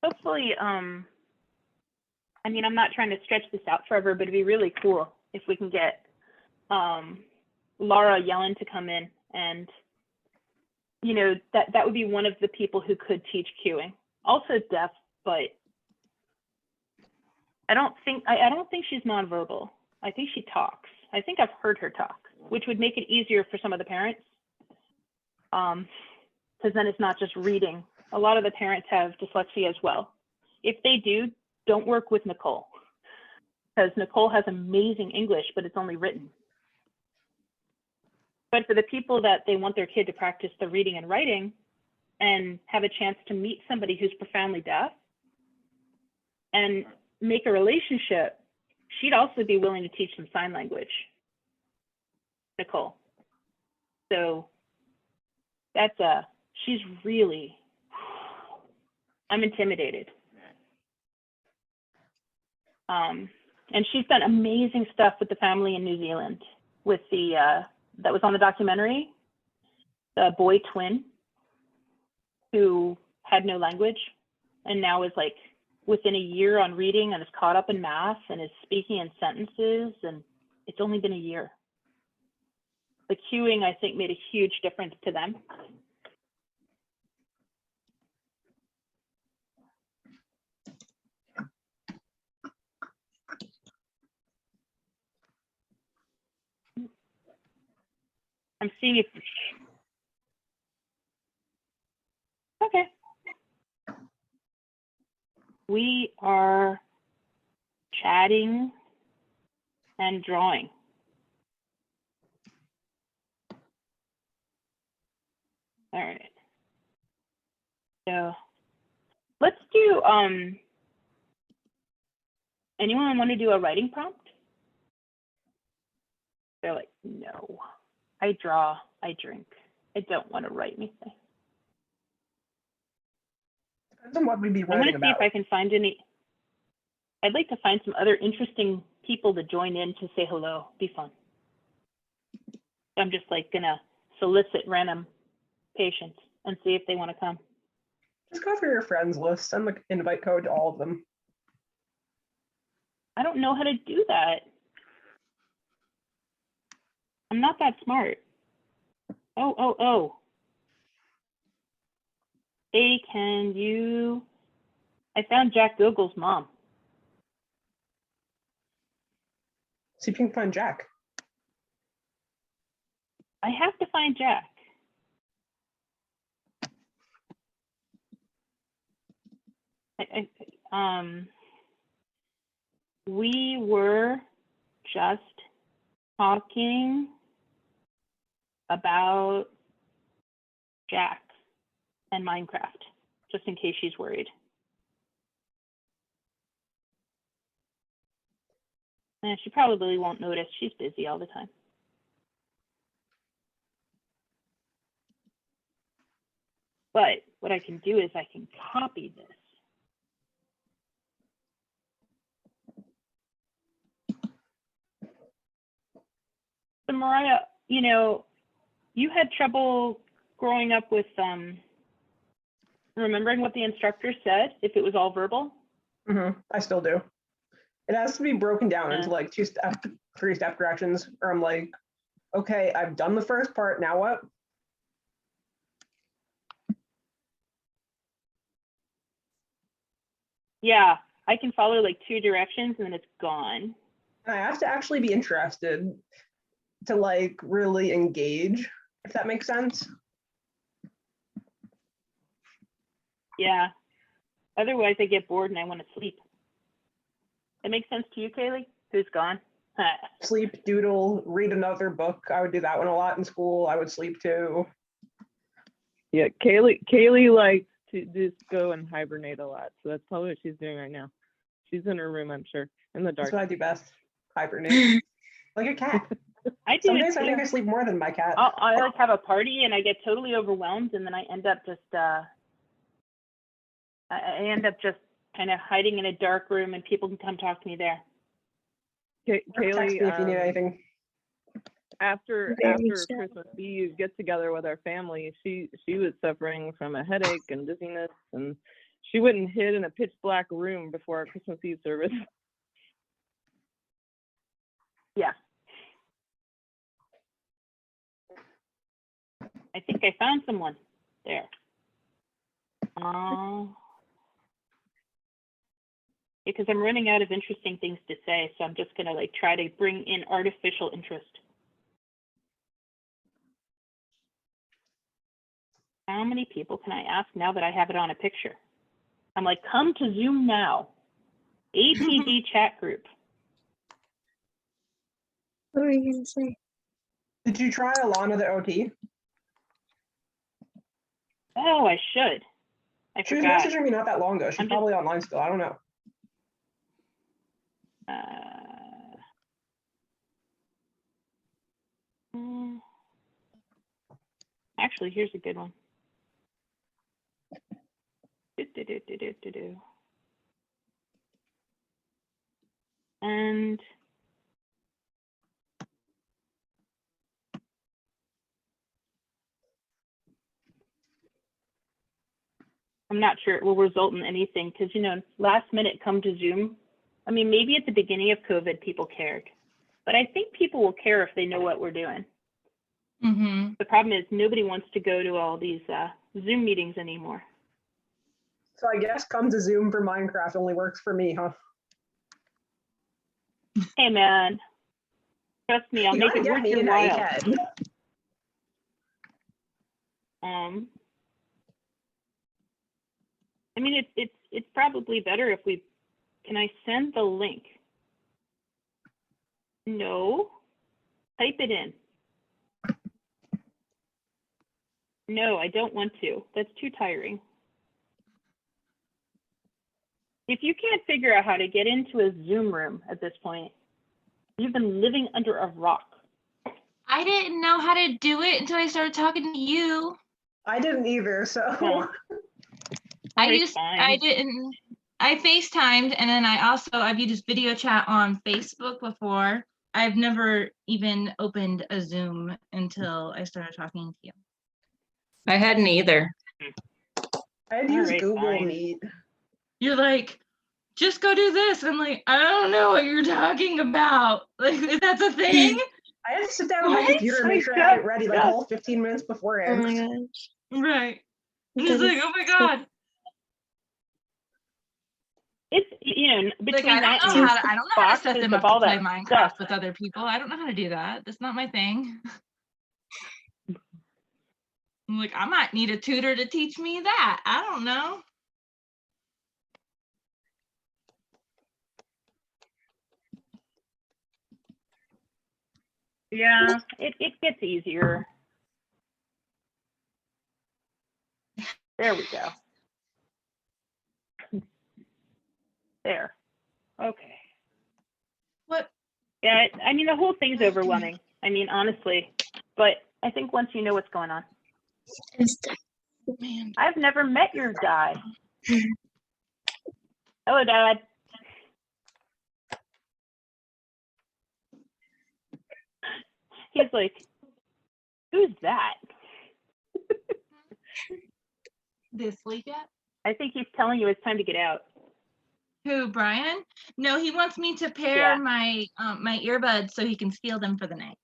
Hopefully, I mean, I'm not trying to stretch this out forever, but it'd be really cool if we can get Laura Yellen to come in and, you know, that would be one of the people who could teach queuing. Also deaf, but I don't think she's nonverbal. I think she talks. I think I've heard her talk, which would make it easier for some of the parents. Because then it's not just reading. A lot of the parents have dyslexia as well. If they do, don't work with Nicole, because Nicole has amazing English, but it's only written. But for the people that they want their kid to practice the reading and writing and have a chance to meet somebody who's profoundly deaf and make a relationship, she'd also be willing to teach them sign language, Nicole. So that's she's really, I'm intimidated. And she's done amazing stuff with the family in New Zealand with the, that was on the documentary, the boy twin who had no language and now is like within a year on reading and is caught up in math and is speaking in sentences, and it's only been a year. The cueing, I think, made a huge difference to them. I'm seeing if, okay. We are chatting and drawing. All right. So let's do, anyone want to do a writing prompt? They're like, no, I draw, I drink. I don't want to write anything. Depends on what we'd be I'm going writing to see about. if I can find any. I'd like to find some other interesting people to join in to say hello. Be fun. I'm just like going to solicit random patients and see if they want to come. Just go through your friends list, send the invite code to all of them. I don't know how to do that. I'm not that smart. Oh. Hey, can you? I found Jack Google's mom. See if you can find Jack. I have to find Jack. We were just talking about Jack and Minecraft, just in case she's worried. And she probably won't notice. She's busy all the time. But what I can do is I can copy this. So Mariah, you know, you had trouble growing up with remembering what the instructor said if it was all verbal? I still do. It has to be broken down into like 2-step, 3-step directions, or I'm like, okay, I've done the first part, now what? Yeah, I can follow like 2 directions and then it's gone. And I have to actually be interested to like really engage, if that makes sense. Yeah. Otherwise I get bored and I want to sleep. That makes sense to you, Kaylee? Who's gone? Sleep, doodle, read another book. I would do that one a lot in school. I would sleep too. Yeah, Kaylee likes to just go and hibernate a lot. So that's probably what she's doing right now. She's in her room, I'm sure, in the dark. That's what I do best. Hibernate. Like a cat. I do Some it days I too. think I sleep more than my cat. I like have a party and I get totally overwhelmed and then I end up just kind of hiding in a dark room and people can come talk to me there. Kaylee, text me if you need anything. After Christmas Eve get together with our family, she was suffering from a headache and dizziness, and she went and hid in a pitch black room before our Christmas Eve service. Yeah. I think I found someone there. Because I'm running out of interesting things to say, so I'm just gonna like try to bring in artificial interest. How many people can I ask now that I have it on a picture? I'm like, come to Zoom now. APD chat group. What were you gonna say? Did you try Alana the OT? Oh, I should. I She was forgot. messaging me not that long ago. She's I'm just- probably online still. I don't know. Actually, here's a good one. Do-do-do-do-do-do-do. And I'm not sure it will result in anything because, you know, last minute come to Zoom. I mean, maybe at the beginning of COVID, people cared, but I think people will care if they know what we're doing. Mm-hmm. The problem is nobody wants to go to all these Zoom meetings anymore. So I guess come to Zoom for Minecraft only works for me, huh? Hey, man. Trust me, I'll You make gotta it get worth me your in while. ACAD. I mean, it's probably better if we, can I send the link? No. Type it in. No, I don't want to. That's too tiring. If you can't figure out how to get into a Zoom room at this point, you've been living under a rock. I didn't know how to do it until I started talking to you. I didn't either, so. No. I Fine. didn't. I FaceTimed, and then I've used video chat on Facebook before. I've never even opened a Zoom until I started talking to you. I hadn't either. I had to use Alright, Google fine. Meet. You're like, just go do this. I'm like, I don't know what you're talking about. Like, that's a thing? I had to sit down on my What? computer and make sure I had it ready like all 15 minutes Oh beforehand. my gosh. Right. That Just is like, oh my so- God. It's, you know, Like, between I that don't and know how to set boxes them of up to all play that Minecraft stuff. with other people. I don't know how to do that. That's not my thing. I'm like, I might need a tutor to teach me that. I don't know. Yeah, it gets easier. There we go. There. Okay. What? Yeah, I mean, the whole thing's overwhelming. I mean, honestly, but I think once you know what's going on. Man. I've never met your guy. Hello, Dad. He's like, who's that? Did it sleep yet? I think he's telling you it's time to get out. Who, Brian? No, he wants me to pair Yeah. my my earbuds so he can steal them for the night.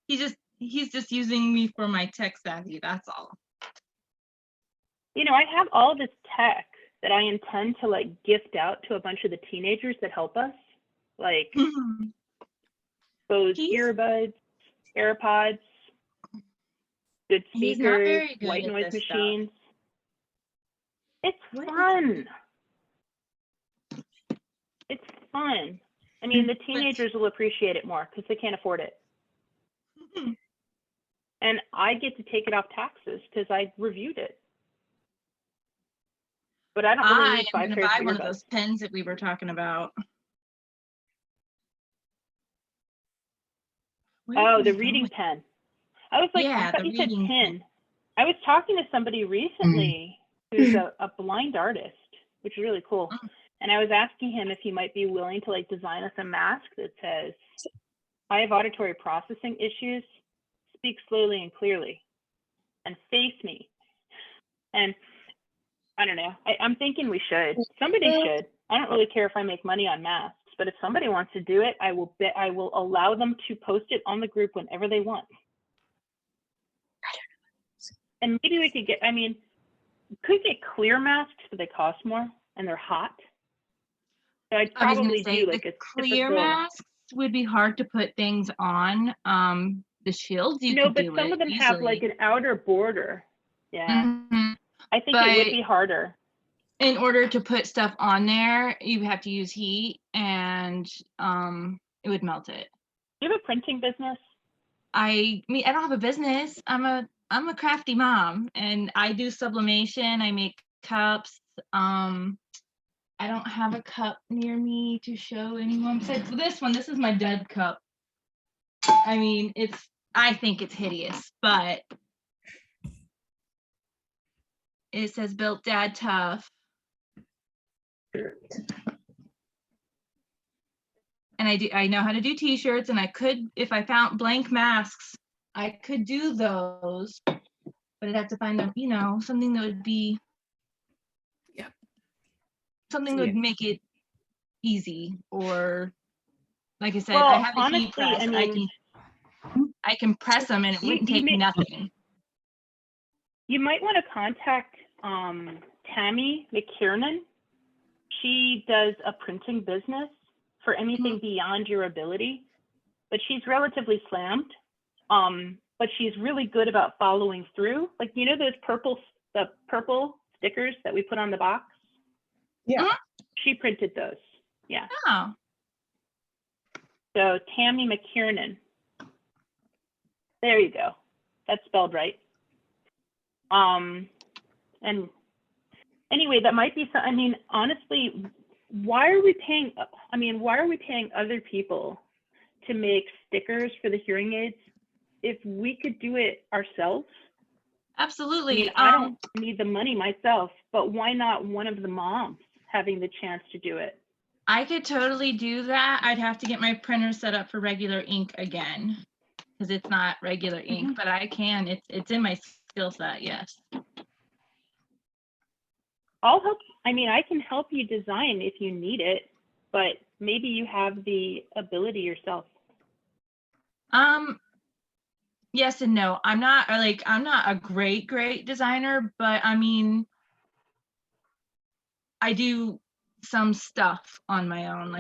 He's just using me for my tech savvy, that's all. You know, I have all this tech that I intend to like gift out to a bunch of the teenagers that help us. Like those earbuds, AirPods, good He's not speakers, very good white at noise this stuff. machines. It's What is fun. It's fun. I mean, the teenagers will appreciate it more because they can't afford it. And I get to take it off taxes because I reviewed it. But I don't really I need am 5 gonna pairs buy of one of earbuds. those pens that we were talking about. Oh, the reading pen. I was like, Yeah, I thought the you said reading pin. I was talking to somebody recently who's a blind artist, which is really cool. And I was asking him if he might be willing to like design us a mask that says, I have auditory processing issues, speak slowly and clearly, and face me. And I don't know. I'm thinking we should. Somebody should. I don't really care if I make money on masks, but if somebody wants to do it, I will allow them to post it on the group whenever they want. And maybe we could get, I mean, could get clear masks, but they cost more and they're hot. So I'd I was gonna probably say do like the a clear typical. masks would be hard to put things on. The shields you No, could but do some it of them easily. have like an outer border. Yeah. Mhm. I think it would But be harder. in order to put stuff on there, you have to use heat, and it would melt it. Do you have a printing business? I mean, I don't have a business. I'm a crafty mom, and I do sublimation. I make cups. I don't have a cup near me to show anyone besides this one. This is my dead cup. I mean, I think it's hideous, but it says built dad tough. And I know how to do t-shirts, and I could, if I found blank masks, I could do those, but I'd have to find them, something that would be, something that would make it easy, or like I said, Well, I have a heat honestly, press. I mean, I can press them, and it wouldn't take nothing. You might want to contact Tammy McKiernan. She does a printing business for anything beyond your ability, but she's relatively slammed. But she's really good about following through. Like, those the purple stickers that we put on the box? Yeah. She printed those. Yeah. Oh. So Tammy McKiernan. There you go. That's spelled right. And anyway, that might be some, I mean, honestly, why are we paying other people to make stickers for the hearing aids if we could do it ourselves? Absolutely. I mean, I don't need the money myself, but why not one of the moms having the chance to do it? I could totally do that. I'd have to get my printer set up for regular ink again, because it's not regular ink, but I can. It's in my skill set, yes. I'll help. I mean, I can help you design if you need it, but maybe you have the ability yourself. Yes and no. I'm not a great designer, but I mean, I do some stuff on my own.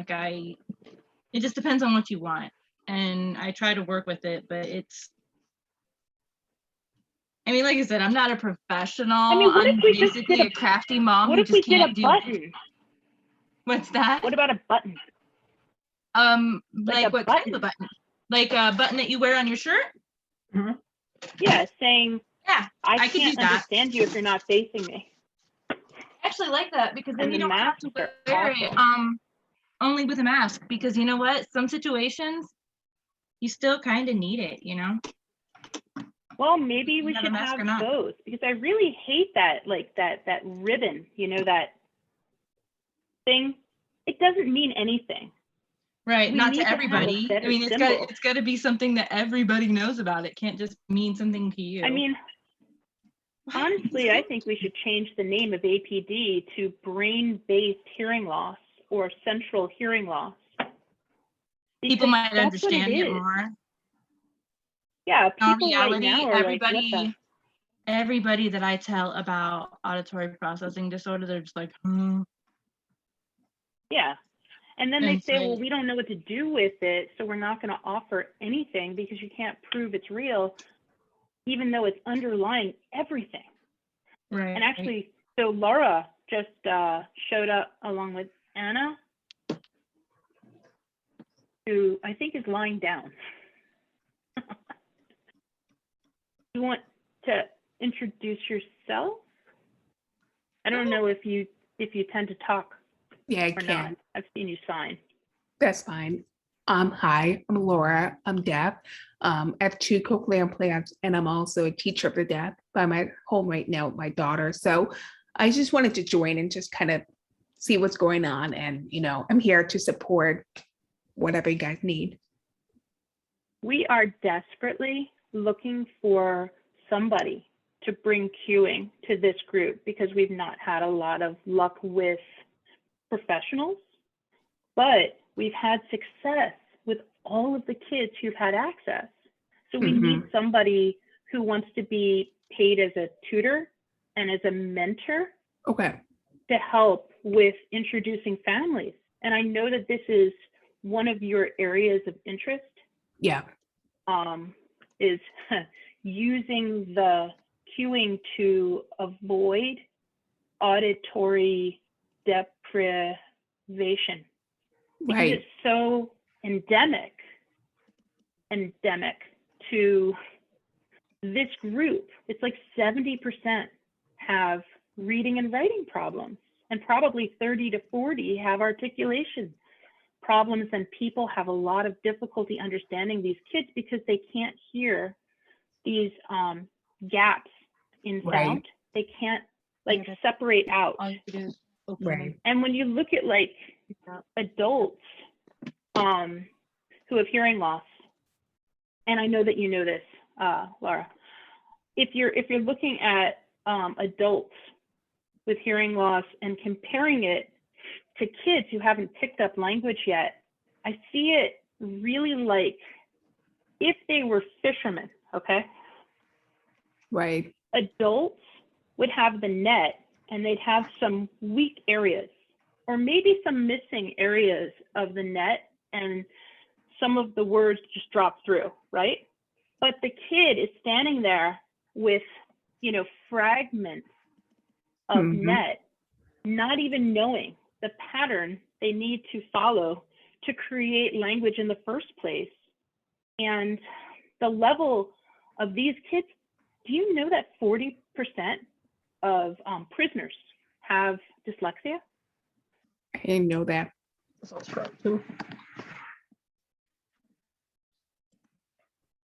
It just depends on what you want, and I try to work with it, but I mean, like I said, I'm not a professional. I mean, what I'm if we just basically did a crafty mom what who if we just did can't a do. button? What's that? What about a button? Like what kind of a button? Like a button that you wear on your shirt? Mm-hmm. Yeah, saying, yeah, I could can't do that. understand you if you're not facing me. I actually like that, because then And you the don't have to masks wear are it awesome. only with a mask, because you know what? Some situations you still kind of need it, Well, maybe we should have both, because I really hate that, like that ribbon, that thing. It doesn't mean anything. Right, not to have a everybody. I better mean, symbol. it's got to be something that everybody knows about. It can't just mean something to you. I mean, honestly, I think we should change the name of APD to brain-based hearing loss or central hearing loss. People might that's understand it is. more. Yeah, In people reality, right now are everybody that I tell about auditory processing disorder, they're just like, Yeah. And then they say, well, we don't know what to do with it, so we're not going to offer anything because you can't prove it's real, even though it's underlying everything. Right. And actually, so Laura just showed up along with Anna, who I think is lying down. You want to introduce yourself? I don't know if you tend to talk. Yeah, I or can. Not. I've seen you sign. That's fine. Hi, I'm Laura. I'm deaf. I have 2 cochlear implants, and I'm also a teacher of the deaf by my home right now with my daughter. So I just wanted to join and just kind of see what's going on. And, I'm here to support whatever you guys need. We are desperately looking for somebody to bring cueing to this group because we've not had a lot of luck with professionals, but we've had success with all of the kids who've had access. So we need somebody who wants to be paid as a tutor and as a mentor to help with introducing families. And I know that this is one of your areas of interest. Yeah. Is using the cueing to avoid auditory deprivation because Right. it's so endemic to this group. It's like 70% have reading and writing problems, and probably 30 to 40 have articulation problems, and people have a lot of difficulty understanding these kids because they can't hear these gaps in Right. sound. They can't like separate out. Right. And when you look at like adults who have hearing loss, and I know that you know this, Laura, if you're looking at adults with hearing loss and comparing it to kids who haven't picked up language yet, I see it really like if they were fishermen, okay? Right. Adults would have the net and they'd have some weak areas or maybe some missing areas of the net, and some of the words just drop through, right? But the kid is standing there with, you know, fragments of net, not even knowing the pattern they need to follow to create language in the first place. And the level of these kids, do you know that 40% of prisoners have dyslexia? I didn't know that.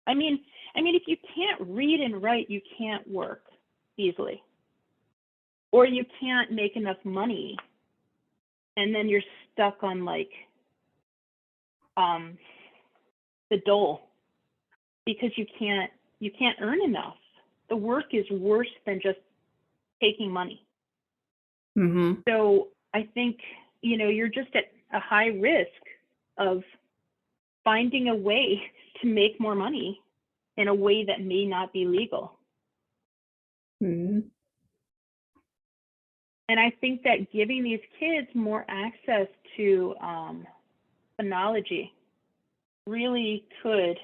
I mean, if you can't read and write, you can't work easily, or you can't make enough money, and then you're stuck on like the dole because you can't earn enough. The work is worse than just taking money. So I think, you know, you're just at a high risk of finding a way to make more money in a way that may not be legal. And I think that giving these kids more access to phonology really could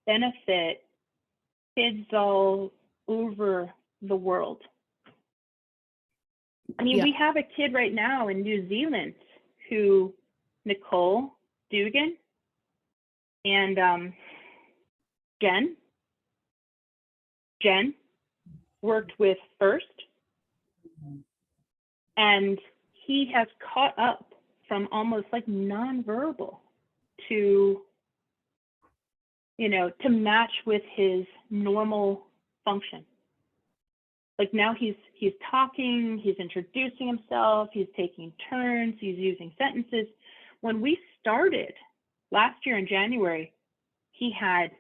benefit kids all over the world. I mean, we have a kid right now in New Zealand who, Nicole Dugan and Jen worked with first, and he has caught up from almost like nonverbal to, you know, to match with his normal function. Like now he's talking, he's introducing himself, he's taking turns, he's using sentences. When we started last year in January, he had,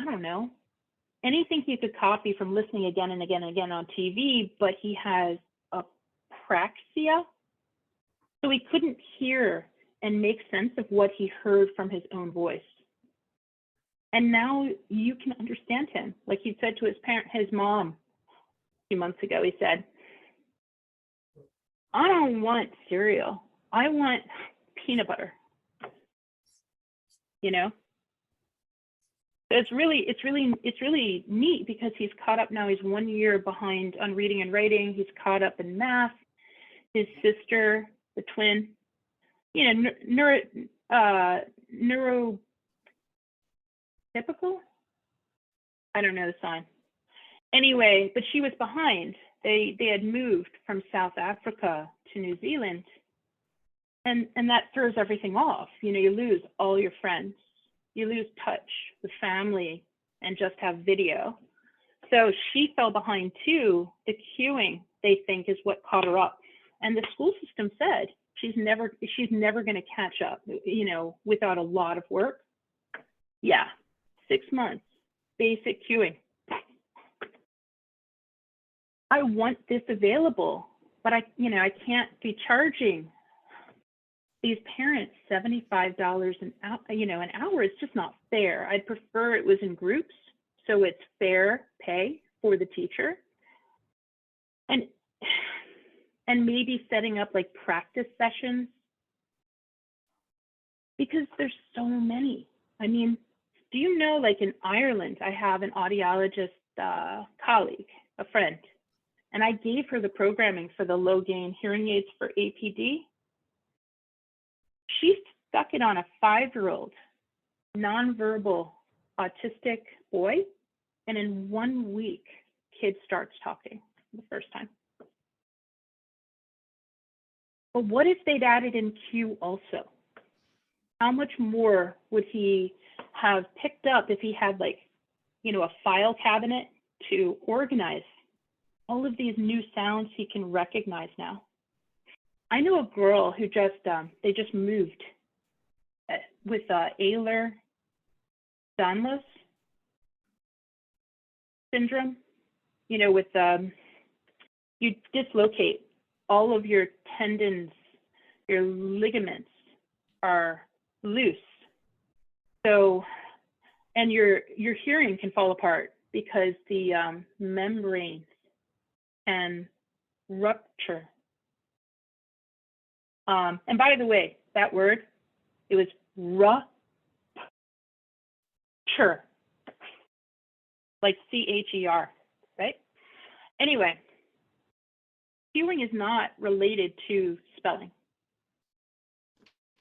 I don't know, anything he could copy from listening again and again and again on TV, but he has apraxia. So he couldn't hear and make sense of what he heard from his own voice. And now you can understand him. Like he said to his mom a few months ago, he said, I don't want cereal. I want peanut butter. You know? So it's really neat because he's caught up now. He's 1 year behind on reading and writing. He's caught up in math. His sister, the twin, you know, neurotypical? I don't know the sign. Anyway, but she was behind. They had moved from South Africa to New Zealand, and that throws everything off. You know, you lose all your friends. You lose touch with family and just have video. So she fell behind too. The cueing, they think, is what caught her up. And the school system said she's never going to catch up, you know, without a lot of work. Yeah, 6 months, basic cueing. I want this available, but I can't be charging these parents $75 an hour. It's just not fair. I'd prefer it was in groups, so it's fair pay for the teacher, and maybe setting up like practice sessions, because there's so many. I mean, do you know, like in Ireland, I have an audiologist colleague, a friend, and I gave her the programming for the low gain hearing aids for APD. She stuck it on a 5-year-old nonverbal autistic boy, and in 1 week, kid starts talking the first time. But what if they'd added in Q also? How much more would he have picked up if he had, like, you know, a file cabinet to organize all of these new sounds he can recognize now? I know a girl who just, they just moved with Ehlers-Danlos syndrome, you know, with, you dislocate all of your tendons, your ligaments are loose. So, and your hearing can fall apart because the membranes can rupture. And by the way, that word, it was rupture, like C-H-E-R, right? Anyway, hearing is not related to spelling.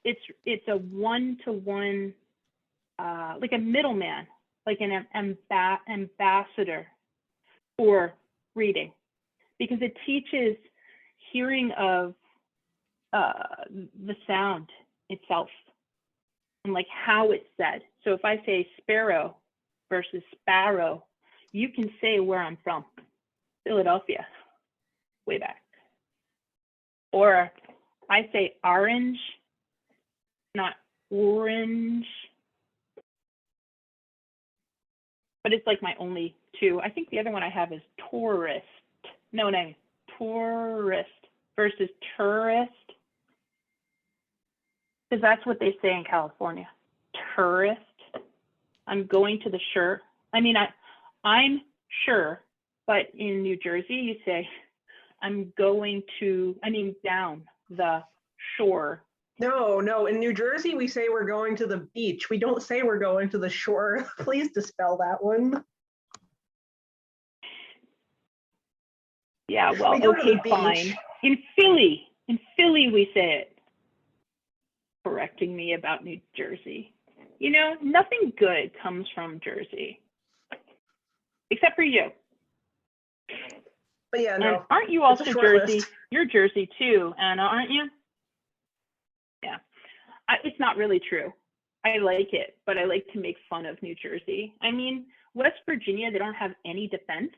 It's a one-to-one, like a middleman, like an ambassador for reading, because it teaches hearing of the sound itself and like how it's said. So if I say sparrow versus sparrow, you can say where I'm from, Philadelphia, way back. Or I say orange, not orange. But it's like my only two. I think the other one I have is tourist. No, tourist versus tourist. Because that's what they say in California, tourist. I'm going to the shore. I mean, I'm sure, but in New Jersey, you say, I'm going to, I mean, down the shore. No, in New Jersey, we say we're going to the beach. We don't say we're going to the shore. Please dispel that one. Yeah, well, we go okay, to the beach. fine. In Philly, we say it. Correcting me about New Jersey. You know, nothing good comes from Jersey, except for you. But yeah, no. And aren't you also Jersey? List. You're Jersey too, Anna, aren't you? Yeah. It's not really true. I like it, but I like to make fun of New Jersey. I mean, West Virginia, they don't have any defense.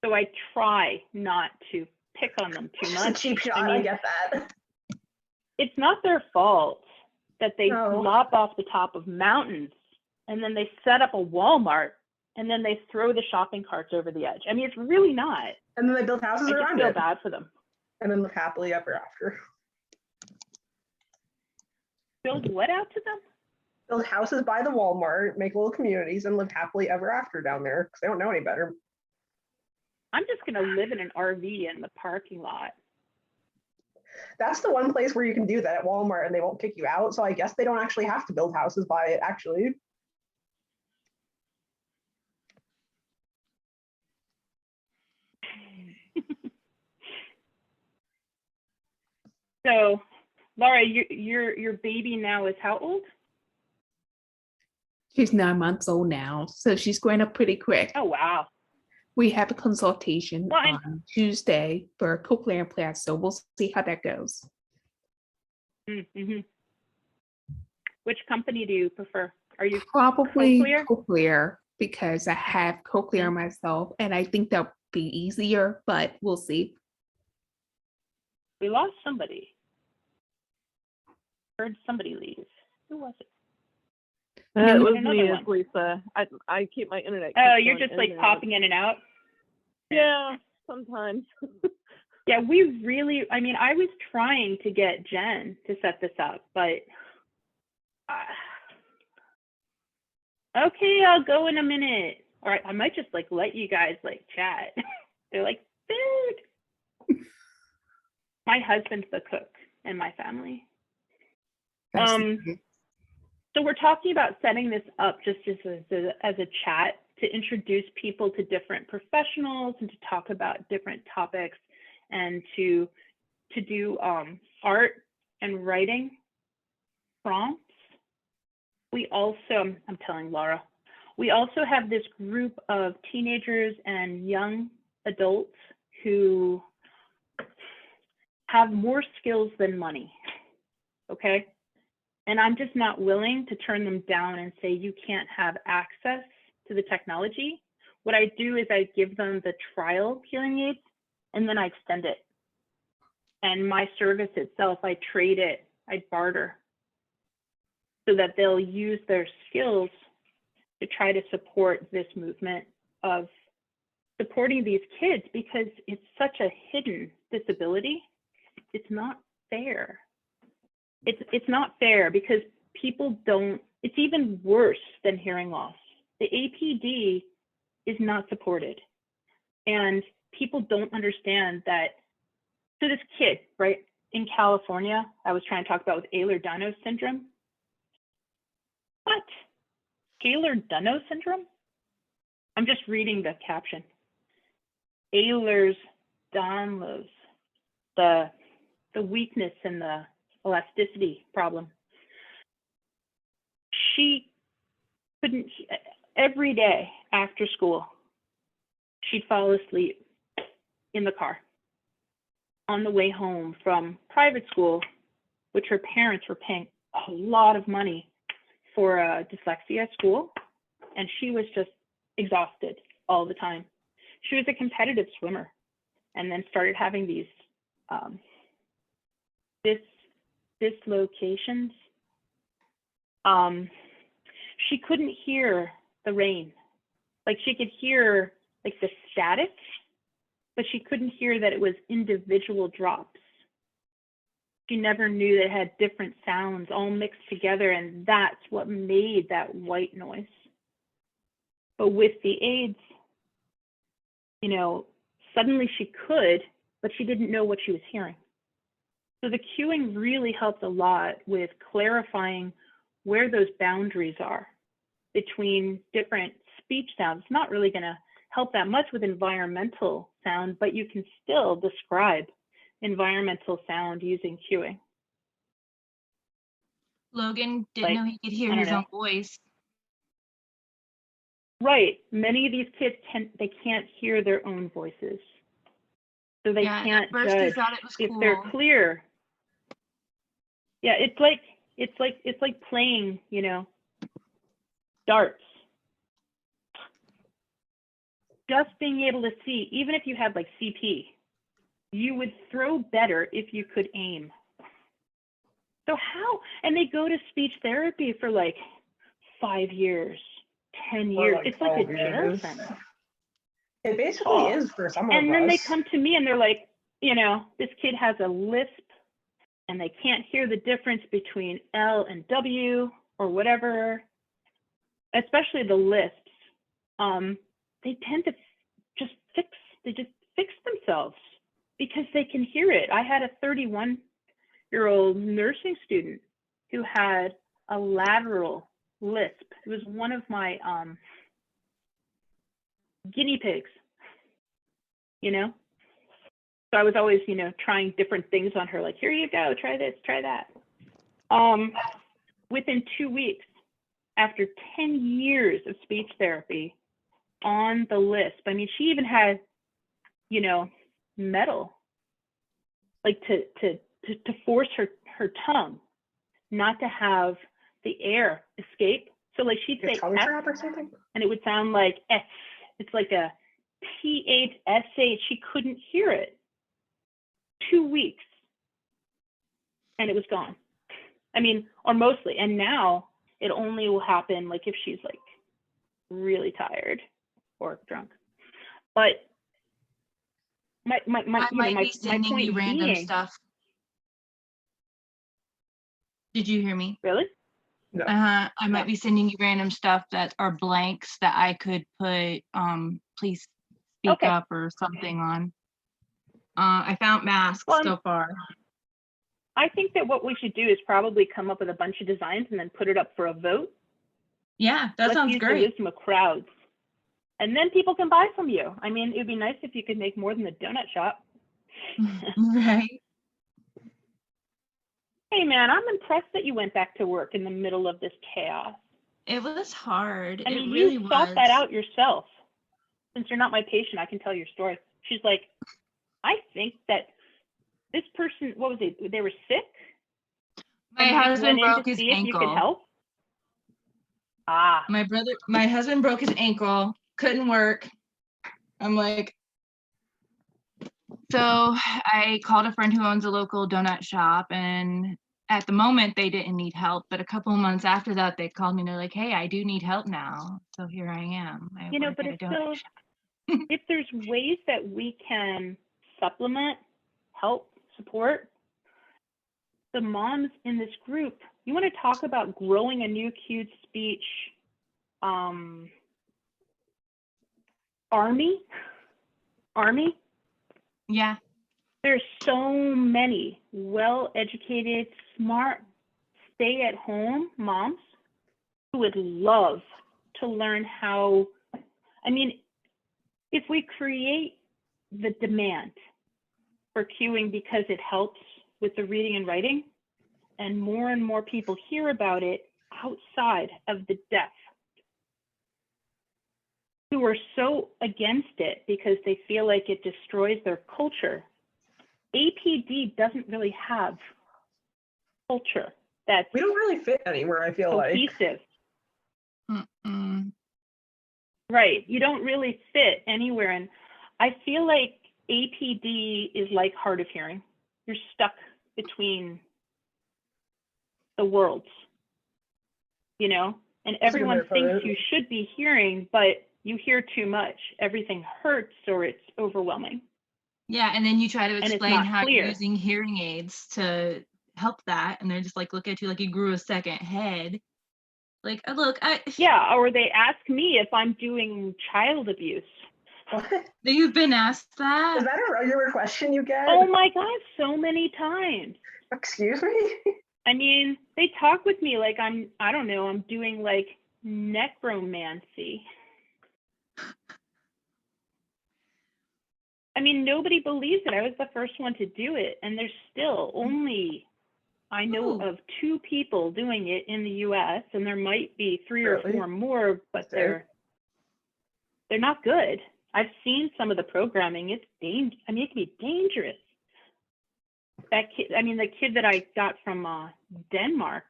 So I try not to pick on them too much. It's a cheap shot, I mean, I get that. It's not their fault that they lop off the top of mountains and then they set up a Walmart and then they throw the shopping carts over the edge. I mean, it's really not. And then they build houses around it. I just feel bad for them. And then live happily ever after. Build what out to them? Build houses by the Walmart, make little communities, and live happily ever after down there because they don't know any better. I'm just going to live in an RV in the parking lot. That's the one place where you can do that at Walmart and they won't kick you out. So I guess they don't actually have to build houses by it, actually. So, Laura, your baby now is how old? She's 9 months old now, so she's growing up pretty quick. Oh, wow. We have a consultation on Tuesday for cochlear implants, so we'll see how that goes. Mm-hmm. Which company do you prefer? Are you probably cochlear because I have cochlear myself, and I think that'll be easier, but we'll see. We lost somebody. Heard somebody leave. Who was it? It was me, it's Lisa. I keep my internet. Oh, you're just like popping in and out? Yeah, sometimes. Yeah, we really, I mean, I was trying to get Jen to set this up, but okay, I'll go in a minute. All right, I might just like let you guys like chat. They're like, food. My husband's the cook in my family. So we're talking about setting this up just as a chat to introduce people to different professionals and to talk about different topics and to do art and writing prompts. We also, I'm telling Laura, we also have this group of teenagers and young adults who have more skills than money, okay? And I'm just not willing to turn them down and say you can't have access to the technology. What I do is I give them the trial hearing aids and then I extend it. And my service itself, I trade it, I barter, so that they'll use their skills to try to support this movement of supporting these kids, because it's such a hidden disability. It's not fair. It's not fair because people don't, it's even worse than hearing loss. The APD is not supported. And people don't understand that. So this kid, right, in California, I was trying to talk about with Ehlers-Danlos syndrome. What? Ehlers-Danlos syndrome? I'm just reading the caption. Ehlers-Danlos, the weakness and the elasticity problem. She couldn't, every day after school, she'd fall asleep in the car on the way home from private school, which her parents were paying a lot of money for a dyslexia school, and she was just exhausted all the time. She was a competitive swimmer and then started having these dislocations. She couldn't hear the rain. Like she could hear like the static, but she couldn't hear that it was individual drops. She never knew that it had different sounds all mixed together, and that's what made that white noise. But with the aids, you know, suddenly she could, but she didn't know what she was hearing. So the cueing really helped a lot with clarifying where those boundaries are between different speech sounds. It's not really going to help that much with environmental sound, but you can still describe environmental sound using cueing. Logan didn't know he could hear his own voice. Right. Many of these kids they can't hear their own voices. So they can't judge if they're clear. Yeah, it's like playing, you know, darts. Just being able to see, even if you had like CP, you would throw better if you could aim. So how, and they go to speech therapy for like 5 years, 10 years. It's like a jail sentence. It basically is for some of us. And then they come to me and they're like, you know, this kid has a lisp and they can't hear the difference between L and W or whatever, especially the lisps. They tend to just fix themselves because they can hear it. I had a 31-year-old nursing student who had a lateral lisp. It was one of my guinea pigs, you know? So I was always, you know, trying different things on her, like, here you go, try this, try that. Within 2 weeks, after 10 years of speech therapy on the lisp, I mean, she even had, you know, metal, like to force her tongue not to have the air escape. So like she'd say F, or something, and it would sound like S. It's like a THSH. She couldn't hear it. 2 weeks, and it was gone. I mean, or mostly. And now it only will happen like if she's like really tired or drunk. But my point you random being, stuff. Did you hear me? Really? No. I might be sending you random stuff that are blanks that I could put please speak up or something on. I found masks so far. I think that what we should do is probably come up with a bunch of designs and then put it up for a vote. Yeah, that sounds great. Let's use the wisdom of crowds. And then people can buy from you. I mean, it'd be nice if you could make more than the donut shop. Right. Hey man, I'm impressed that you went back to work in the middle of this chaos. It was hard. I mean, It really you sought was. that out yourself. Since you're not my patient, I can tell your story. She's like, I think that this person, what was it? They were sick? My and you husband went in broke to his see if you could ankle. help? Ah. My husband broke his ankle, couldn't work. I'm like, so I called a friend who owns a local donut shop, and at the moment they didn't need help, but a couple of months after that they called me and they're like, hey, I do need help now. So here I am. I You know, work but at a it's donut still, shop. if there's ways that we can supplement, help, support the moms in this group, you want to talk about growing a new cued speech army? Yeah. There's so many well-educated, smart, stay-at-home moms who would love to learn how, I mean, if we create the demand for cueing because it helps with the reading and writing, and more people hear about it outside of the deaf, who are so against it because they feel like it destroys their culture. APD doesn't really have culture that's We don't really fit anywhere, I feel cohesive. Mm-mm. Right, you don't really fit anywhere. And I feel like APD is like hard of hearing. You're stuck between the worlds, you know? And everyone thinks you should be hearing, but you hear too much. Everything hurts or it's overwhelming. Yeah, and then you try to And it's explain not how clear. you're using hearing aids to help that, and they're just like, look at you like you grew a second head. Like, look, Yeah, or they ask me if I'm doing child abuse. What? You've been asked that? Is that a regular question you get? Oh my God, so many times. Excuse me? I mean, they talk with me like I don't know, I'm doing like necromancy. I mean, nobody believes it. I was the first one to do it, and there's still only, I know of 2 people doing it in the US, and there might be 3 or 4 more, but they're not good. I've seen some of the programming. It's it can be dangerous. That kid, I mean, the kid that I got from Denmark,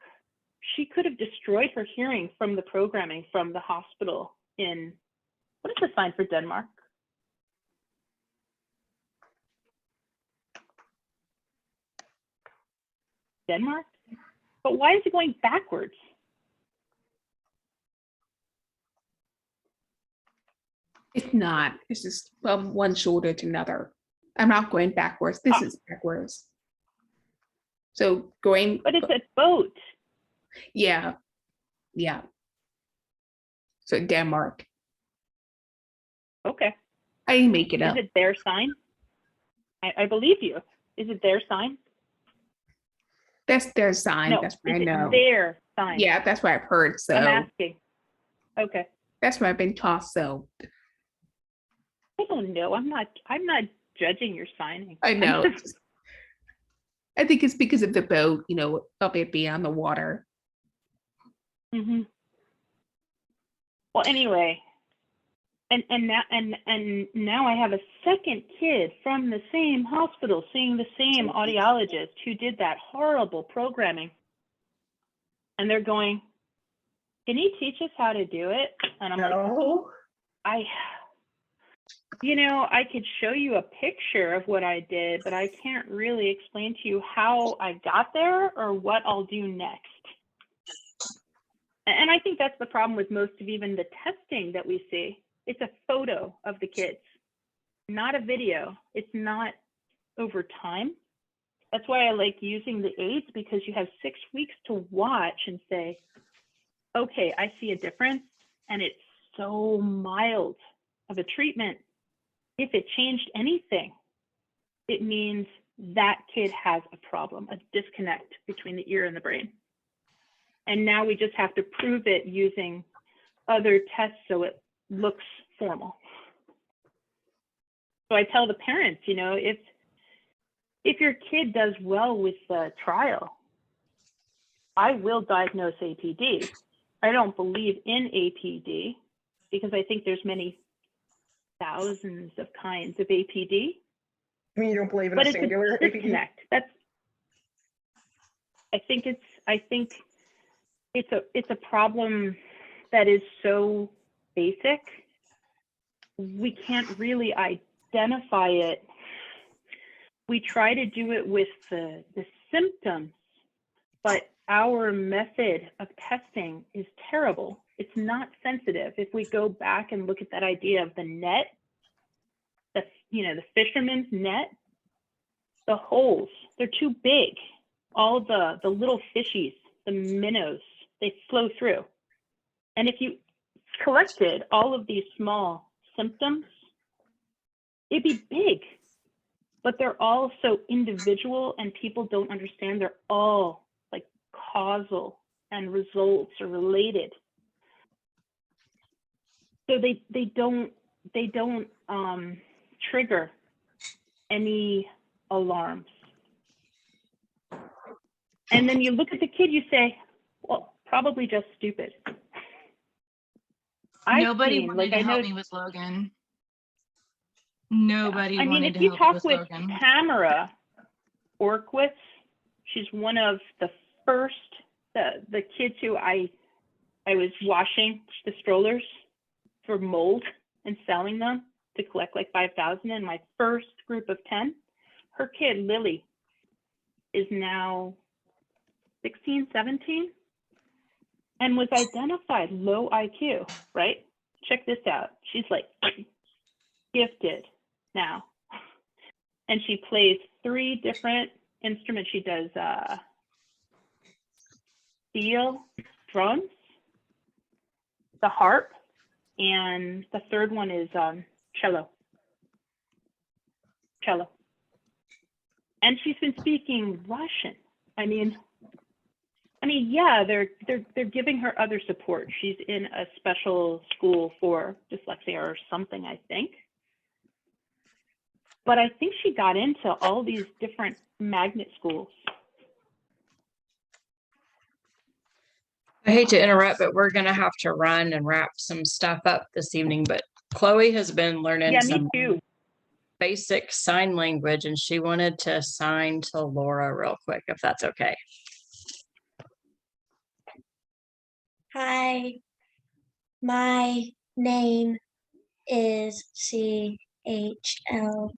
she could have destroyed her hearing from the programming from the hospital in, what is the sign for Denmark? Denmark? But why is it going backwards? It's not. It's just from one shoulder to another. I'm not going backwards. This is backwards. So going. But it's a boat. Yeah. Yeah. So Denmark. Okay. I didn't make it up. Is it their sign? I believe you. Is it their sign? That's their sign. No, that's what I is it know. their sign? Yeah, that's what I've heard. So I'm asking. Okay. That's what I've been taught. So I don't know. I'm not judging your signing. I know. I think it's because of the boat, you know, of it being on the water. Mm-hmm. Well, anyway, and now I have a second kid from the same hospital seeing the same audiologist who did that horrible programming, and they're going, "Can you teach us how to do it?" And I'm like, you know, I could show you a picture of what I did, but I can't really explain to you how I got there or what I'll do next. And I think that's the problem with most of even the testing that we see. It's a photo of the kids, not a video. It's not over time. That's why I like using the aids, because you have 6 weeks to watch and say, okay, I see a difference, and it's so mild of a treatment. If it changed anything, it means that kid has a problem, a disconnect between the ear and the brain. And now we just have to prove it using other tests so it looks formal. So I tell the parents, you know, if your kid does well with the trial, I will diagnose APD. I don't believe in APD because I think there's many thousands of kinds of APD. I mean, you don't believe in But a it's singular a APD? disconnect. I think it's a problem that is so basic. We can't really identify it. We try to do it with the symptoms, but our method of testing is terrible. It's not sensitive. If we go back and look at that idea of the net, the fisherman's net, the holes, they're too big. All the little fishies, the minnows, they flow through. And if you collected all of these small symptoms, it'd be big, but they're all so individual and people don't understand they're all like causal and results are related. So they don't trigger any alarms. And then you look at the kid, you say, well, probably just stupid. Nobody wanted to help me with Logan. Nobody I mean, wanted if to you help talk with with Logan. Tamara Orkwitz, she's one of the first, the kids who I was washing the strollers for mold and selling them to collect like 5,000 in my first group of 10. Her kid, Lily, is now 16, 17, and was identified low IQ, right? Check this out. She's like gifted now. And she plays 3 different instruments. She does steel, drums, the harp, and the third one is cello. And she's been speaking Russian. I mean, yeah, they're giving her other support. She's in a special school for dyslexia or something, I think. But I think she got into all these different magnet schools. I hate to interrupt, but we're going to have to run and wrap some stuff up this evening. But Chloe has been learning some basic sign language, and she wanted to sign to Laura real quick, if that's okay. Hi, my name is CHLOE.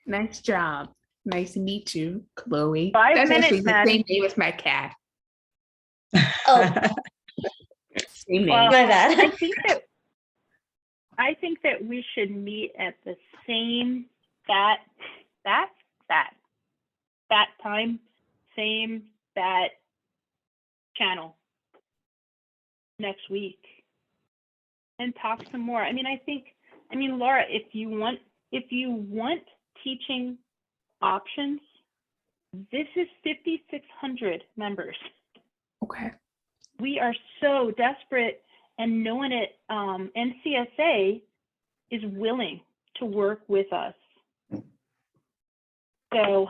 Nice job. Nice to meet you, Chloe. 5 That's minutes, actually the Maddie. same name as my cat. Oh, Same name. Well, my bad. I think that we should meet at the same bat time, same bat channel next week and talk some more. I mean, Laura, if you want teaching options, this is 5,600 members. Okay. We are so desperate, and knowing it, NCSA is willing to work with us. So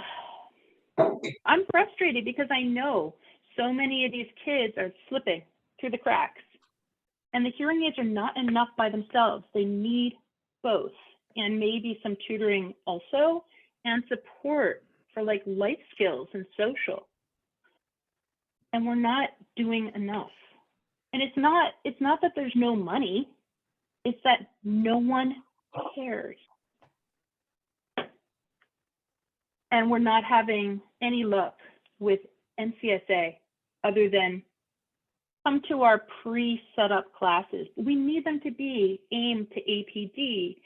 I'm frustrated because I know so many of these kids are slipping through the cracks, and the hearing aids are not enough by themselves. They need both, and maybe some tutoring also, and support for like life skills and social. And we're not doing enough. And it's not that there's no money, it's that no one cares. And we're not having any luck with NCSA other than come to our pre-set up classes. We need them to be aimed to APD.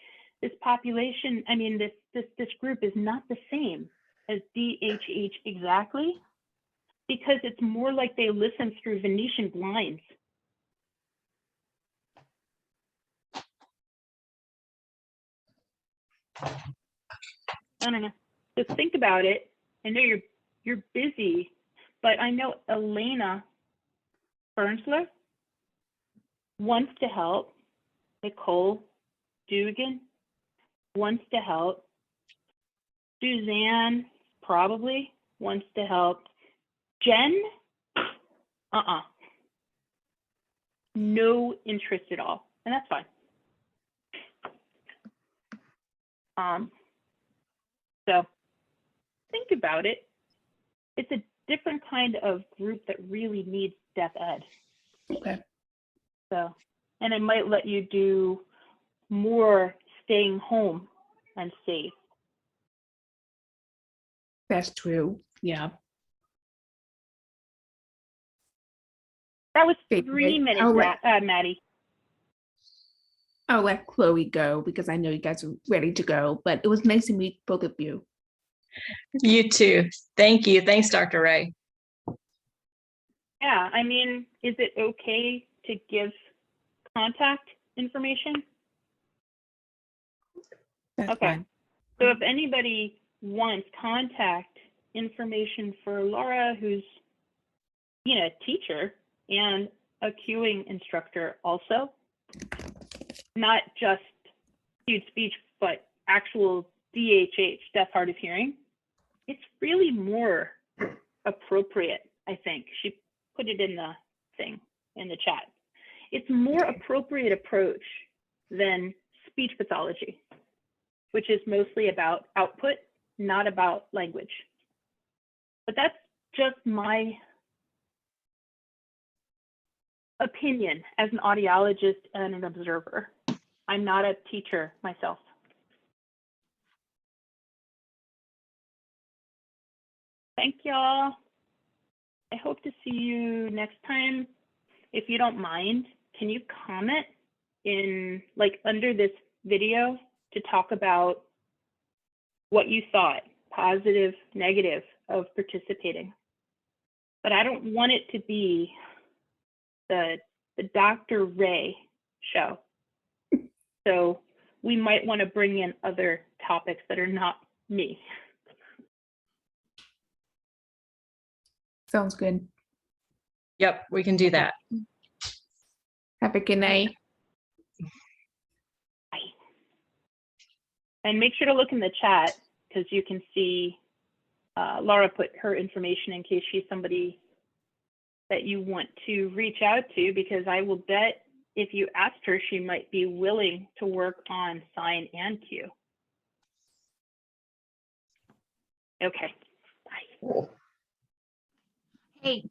This population, I mean, this group is not the same as DHH exactly, because it's more like they listen through Venetian blinds. I don't know. Just think about it. I know you're busy, but I know Elena Bernsler, wants to help. Nicole Dugan wants to help. Suzanne probably wants to help. Jen, no interest at all, and that's fine. So think about it. It's a different kind of group that really needs deaf ed. Okay. So, and it might let you do more staying home and safe. That's true. Yeah. That was Okay, 3 minutes, I'll let- Maddie. I'll let Chloe go because I know you guys are ready to go, but it was nice to meet both of you. You too. Thank you. Thanks, Dr. Ray. Yeah, I mean, is it okay to give contact information? That's Okay. fine. So if anybody wants contact information for Laura, who's, you know, a teacher and a cueing instructor also, not just cued speech, but actual DHH, deaf, hard of hearing, it's really more appropriate, I think. She put it in the thing, in the chat. It's more appropriate approach than speech pathology, which is mostly about output, not about language. But that's just my opinion as an audiologist and an observer. I'm not a teacher myself. Thank y'all. I hope to see you next time. If you don't mind, can you comment in, like, under this video to talk about what you thought, positive, negative, of participating? But I don't want it to be the Dr. Ray show. So we might want to bring in other topics that are not me. Sounds good. Yep, we can do that. Have a good night. Bye. And make sure to look in the chat because you can see Laura put her information in case she's somebody that you want to reach out to, because I will bet if you asked her, she might be willing to work on sign and cue. Okay, bye. Hey,